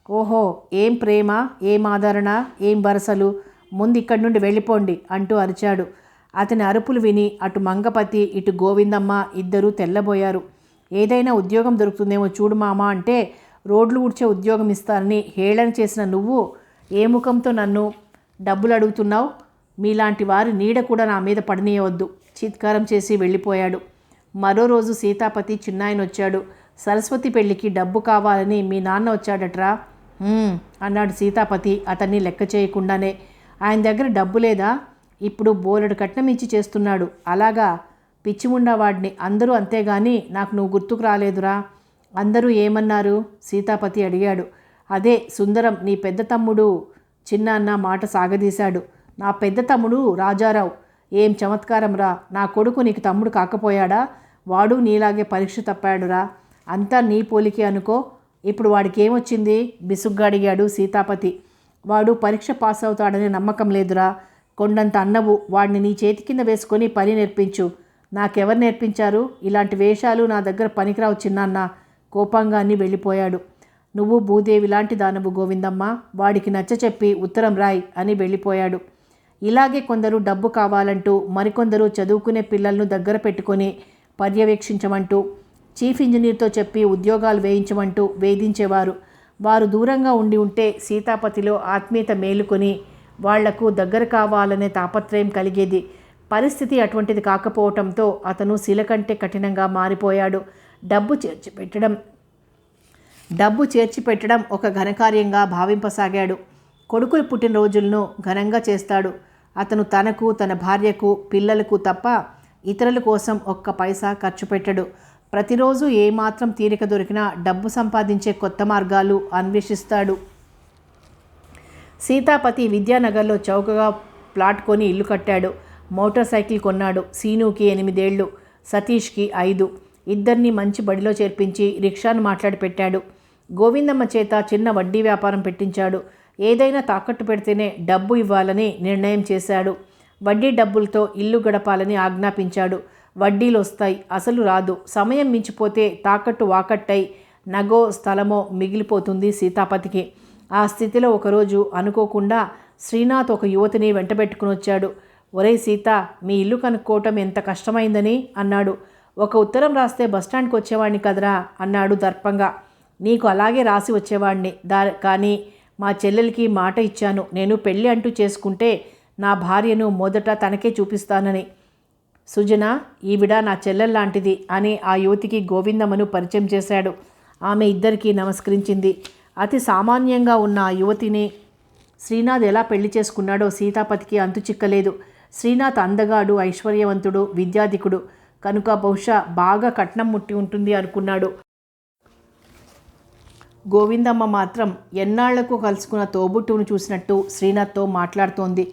ఓహో, ఏం ప్రేమ, ఏం ఆదరణ, ఏం వరసలు, ముందు ఇక్కడి నుండి వెళ్ళిపోండి అంటూ అరిచాడు. అతని అరుపులు విని అటు మంగపతి ఇటు గోవిందమ్మ ఇద్దరూ తెల్లబోయారు. ఏదైనా ఉద్యోగం దొరుకుతుందేమో చూడు మామ అంటే, రోడ్లు ఊడ్చే ఉద్యోగం ఇస్తానని హేళన చేసిన నువ్వు ఏ ముఖంతో నన్ను డబ్బులు అడుగుతున్నావు? మీలాంటి వారి నీడ కూడా నా మీద పడనీయవద్దు, చీత్కారం చేసి వెళ్ళిపోయాడు. మరో రోజు సీతాపతి చిన్నాయన వచ్చాడు. సరస్వతి పెళ్లికి డబ్బు కావాలని మీ నాన్న వచ్చాడట్రా అన్నాడు సీతాపతి అతన్ని లెక్క చేయకుండానే. ఆయన దగ్గర డబ్బు లేదా? ఇప్పుడు బోలెడు కట్నం ఇచ్చి చేస్తున్నాడు. అలాగా, పిచ్చిముండవాడిని. అందరూ అంతేగాని నాకు నువ్వు గుర్తుకు రాలేదురా. అందరూ ఏమన్నారు? సీతాపతి అడిగాడు. అదే సుందరం, నీ పెద్ద తమ్ముడు. చిన్న అన్న మాట సాగదీశాడు. నా పెద్ద తమ్ముడు రాజారావు. ఏం చమత్కారం రా, నా కొడుకు నీకు తమ్ముడు కాకపోయాడా? వాడు నీలాగే పరీక్ష తప్పాడురా. అంతా నీ పోలికే అనుకో. ఇప్పుడు వాడికి ఏమొచ్చింది? బిసుగ్గా అడిగాడు సీతాపతి. వాడు పరీక్ష పాస్ అవుతాడనే నమ్మకం లేదురా. కొండంత అన్నవు, వాడిని నీ చేతి కింద వేసుకొని పని నేర్పించు. నాకెవరు నేర్పించారు? ఇలాంటి వేషాలు నా దగ్గర పనికిరావు చిన్నాన్న. కోపంగా అని వెళ్ళిపోయాడు. నువ్వు భూదేవి లాంటి దానవు గోవిందమ్మ, వాడికి నచ్చచెప్పి ఉత్తరం రాయి అని వెళ్ళిపోయాడు. ఇలాగే కొందరు డబ్బు కావాలంటూ, మరికొందరు చదువుకునే పిల్లలను దగ్గర పెట్టుకొని పర్యవేక్షించమంటూ, చీఫ్ ఇంజనీర్తో చెప్పి ఉద్యోగాలు వేయించమంటూ వేధించేవారు. వారు దూరంగా ఉండి ఉంటే సీతాపతిలో ఆత్మీయత మేలుకొని వాళ్లకు దగ్గర కావాలనే తాపత్రయం కలిగేది. పరిస్థితి అటువంటిది కాకపోవటంతో అతను శిల కంటే కఠినంగా మారిపోయాడు. డబ్బు చేర్చి పెట్టడం ఒక ఘనకార్యంగా భావింపసాగాడు. కొడుకుల పుట్టినరోజులను ఘనంగా చేస్తాడు. అతను తనకు, తన భార్యకు, పిల్లలకు తప్ప ఇతరుల కోసం ఒక్క పైసా ఖర్చు పెట్టడు. ప్రతిరోజు ఏమాత్రం తీరిక దొరికినా డబ్బు సంపాదించే కొత్త మార్గాలు అన్వేషిస్తాడు. సీతాపతి విద్యానగర్లో చౌకగా ప్లాట్ కొని ఇల్లు కట్టాడు. మోటార్ సైకిల్ కొన్నాడు. సీనుకి 8 ఏళ్ళు, సతీష్కి 5. ఇద్దరిని మంచి బడిలో చేర్పించి రిక్షాను మాట్లాడి పెట్టాడు. గోవిందమ్మ చేత చిన్న వడ్డీ వ్యాపారం పెట్టించాడు. ఏదైనా తాకట్టు పెడితేనే డబ్బు ఇవ్వాలని నిర్ణయం చేశాడు. వడ్డీ డబ్బులతో ఇల్లు గడపాలని ఆజ్ఞాపించాడు. వడ్డీలు వస్తాయి, అసలు రాదు. సమయం మించిపోతే తాకట్టు వాకట్టై నగో స్థలమో మిగిలిపోతుంది సీతాపతికి. ఆ స్థితిలో ఒకరోజు అనుకోకుండా శ్రీనాథ్ ఒక యువతిని వెంటబెట్టుకుని వచ్చాడు. ఒరేయ్ సీత, మీ ఇల్లు కనుక్కోవటం ఎంత కష్టమైందని అన్నాడు. ఒక ఉత్తరం రాస్తే బస్టాండ్కి వచ్చేవాడిని కదరా అన్నాడు దర్పంగా. నీకు అలాగే రాసి వచ్చేవాడిని కానీ మా చెల్లెలకి మాట ఇచ్చాను, నేను పెళ్ళి అంటూ చేసుకుంటే నా భార్యను మొదట తనకే చూపిస్తానని. సుజన, ఈవిడ నా చెల్లెల్లాంటిది అని ఆ యువతికి గోవిందమ్మను పరిచయం చేశాడు. ఆమె ఇద్దరికీ నమస్కరించింది. అతి సామాన్యంగా ఉన్న ఆ యువతిని శ్రీనాథ్ ఎలా పెళ్లి చేసుకున్నాడో సీతాపతికి అంతు చిక్కలేదు. శ్రీనాథ్ అందగాడు, ఐశ్వర్యవంతుడు, విద్యాధికుడు కనుక బహుశా బాగా కట్నం ముట్టి ఉంటుంది అనుకున్నాడు. గోవిందమ్మ మాత్రం ఎన్నాళ్లకు కలుసుకున్న తోబుట్టును చూసినట్టు శ్రీనాథ్తో మాట్లాడుతోంది.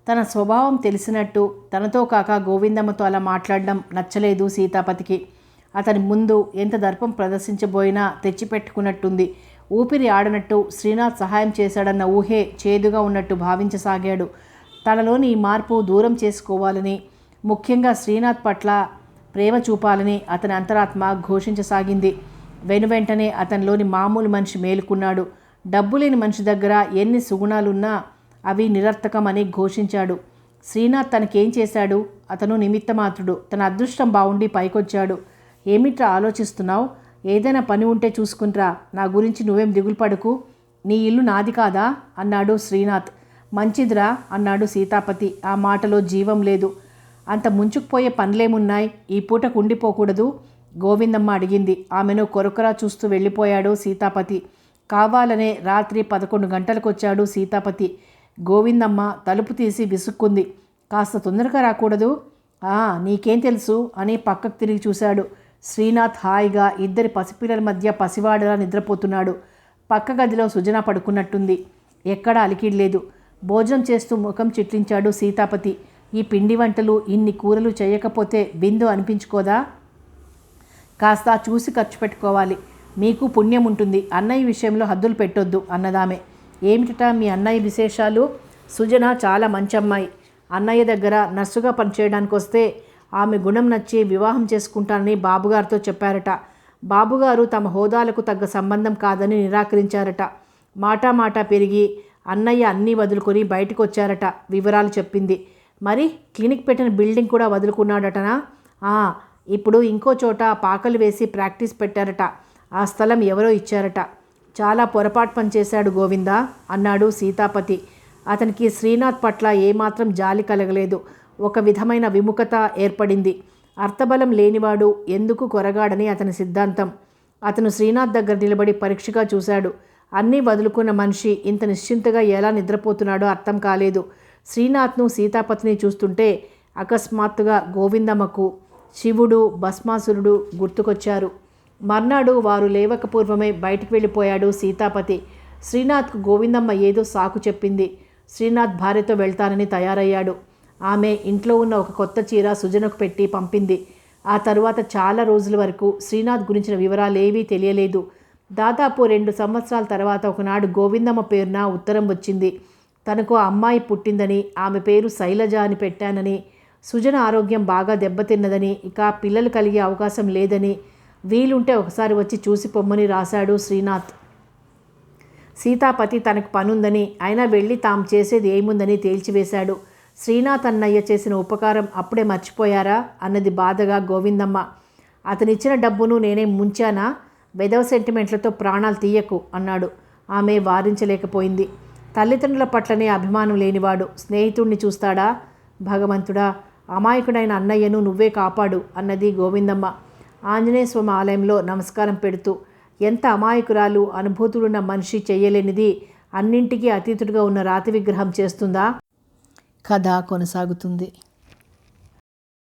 తన స్వభావం తెలిసినట్టు తనతో కాక గోవిందమ్మతో అలా మాట్లాడడం నచ్చలేదు సీతాపతికి. అతని ముందు ఎంత దర్పం ప్రదర్శించబోయినా తెచ్చిపెట్టుకున్నట్టుంది. ఊపిరి ఆడనట్టు శ్రీనాథ్ సహాయం చేశాడన్న ఊహే చేదుగా ఉన్నట్టు భావించసాగాడు. తనలోని ఈ మార్పు దూరం చేసుకోవాలని, ముఖ్యంగా శ్రీనాథ్ పట్ల ప్రేమ చూపాలని అతని అంతరాత్మ ఘోషించసాగింది. వెనువెంటనే అతనిలోని మామూలు మనిషి మేలుకున్నాడు. డబ్బు లేని మనిషి దగ్గర ఎన్ని సుగుణాలున్నా అవి నిరర్థకమని ఘోషించాడు. శ్రీనాథ్ తనకేం చేశాడు? అతను నిమిత్తమాత్రుడు. తన అదృష్టం బాగుండి పైకొచ్చాడు. ఏమిట్రా ఆలోచిస్తున్నావు? ఏదైనా పని ఉంటే చూసుకుంట్రా, నా గురించి నువ్వేం దిగులు పడకు. నీ ఇల్లు నాది కాదా అన్నాడు శ్రీనాథ్. మంచిదిరా అన్నాడు సీతాపతి. ఆ మాటలో జీవం లేదు. అంత ముంచుకుపోయే పనులేమున్నాయి? ఈ పూటకు ఉండిపోకూడదు? గోవిందమ్మ అడిగింది. ఆమెను కొరకొరా చూస్తూ వెళ్ళిపోయాడు సీతాపతి. కావాలనే రాత్రి 11 గంటలకు వచ్చాడు సీతాపతి. గోవిందమ్మ తలుపు తీసి విసుక్కుంది. కాస్త తొందరగా రాకూడదు? నీకేం తెలుసు అని పక్కకు తిరిగి చూశాడు. శ్రీనాథ్ హాయిగా ఇద్దరి పసిపిల్లల మధ్య పసివాడలా నిద్రపోతున్నాడు. పక్క గదిలో సుజన పడుకున్నట్టుంది. ఎక్కడా అలికిడ్లేదు. భోజనం చేస్తూ ముఖం చిట్లించాడు సీతాపతి. ఈ పిండి వంటలు, ఇన్ని కూరలు చేయకపోతే విందు అనిపించుకోదా? కాస్త చూసి ఖర్చు పెట్టుకోవాలి. మీకు పుణ్యం ఉంటుంది. అన్నయ్య విషయంలో హద్దులు పెట్టొద్దు అన్నదామె. ఏమిటట మీ అన్నయ్య విశేషాలు? సుజన చాలా మంచి అమ్మాయి. అన్నయ్య దగ్గర నర్సుగా పనిచేయడానికి వస్తే ఆమె గుణం నచ్చి వివాహం చేసుకుంటానని బాబుగారితో చెప్పారట. బాబుగారు తమ హోదాలకు తగ్గ సంబంధం కాదని నిరాకరించారట. మాట పెరిగి అన్నయ్య అన్నీ వదులుకొని బయటకు వచ్చారట. వివరాలు చెప్పింది. మరి క్లినిక్ పెట్టిన బిల్డింగ్ కూడా వదులుకున్నాడటనా? ఇప్పుడు ఇంకో చోట పాకలు వేసి ప్రాక్టీస్ పెట్టారట. ఆ స్థలం ఎవరో ఇచ్చారట. చాలా పొరపాటు పని చేశాడు గోవింద అన్నాడు సీతాపతి. అతనికి శ్రీనాథ్ పట్ల ఏమాత్రం జాలి కలగలేదు. ఒక విధమైన విముఖత ఏర్పడింది. అర్థబలం లేనివాడు ఎందుకు కొరగాడని అతని సిద్ధాంతం. అతను శ్రీనాథ్ దగ్గర నిలబడి పరీక్షగా చూశాడు. అన్నీ వదులుకున్న మనిషి ఇంత నిశ్చింతగా ఎలా నిద్రపోతున్నాడో అర్థం కాలేదు. శ్రీనాథ్ను సీతాపతిని చూస్తుంటే అకస్మాత్తుగా గోవిందమ్మకు శివుడు, భస్మాసురుడు గుర్తుకొచ్చారు. మర్నాడు వారు లేవక పూర్వమే బయటికి వెళ్ళిపోయాడు సీతాపతి. శ్రీనాథ్కు గోవిందమ్మ ఏదో సాకు చెప్పింది. శ్రీనాథ్ భార్యతో వెళ్తానని తయారయ్యాడు. ఆమె ఇంట్లో ఉన్న ఒక కొత్త చీర సుజనకు పెట్టి పంపింది. ఆ తరువాత చాలా రోజుల వరకు శ్రీనాథ్ గురించిన వివరాలేవీ తెలియలేదు. దాదాపు 2 సంవత్సరాల తర్వాత ఒకనాడు గోవిందమ్మ పేరున ఉత్తరం వచ్చింది. తనకు అమ్మాయి పుట్టిందని, ఆమె పేరు శైలజ అని పెట్టానని, సుజన ఆరోగ్యం బాగా దెబ్బతిన్నదని, ఇక పిల్లలు కలిగే అవకాశం లేదని, వీలుంటే ఒకసారి వచ్చి చూసి పొమ్మని రాశాడు శ్రీనాథ్. సీతాపతి తనకు పనుందని, అయినా వెళ్ళి తాము చేసేది ఏముందని తేల్చివేశాడు. శ్రీనాథ్ అన్నయ్య చేసిన ఉపకారం అప్పుడే మర్చిపోయారా అన్నది బాధగా గోవిందమ్మ. అతనిచ్చిన డబ్బును నేనే ముంచానా? వెధవ సెంటిమెంట్లతో ప్రాణాలు తీయకు అన్నాడు. ఆమె వారించలేకపోయింది. తల్లిదండ్రుల పట్లనే అభిమానం లేనివాడు స్నేహితుణ్ణి చూస్తాడా? భగవంతుడా, అమాయకుడైన అన్నయ్యను నువ్వే కాపాడు అన్నది గోవిందమ్మ ఆంజనేయ స్వామి ఆలయంలో నమస్కారం పెడుతూ. ఎంత అమాయకురాలు, అనుభూతులున్న మనిషి చెయ్యలేనిది అన్నింటికీ అతీతుడిగా ఉన్న రాతి విగ్రహం చేస్తుందా? కథ కొనసాగుతుంది.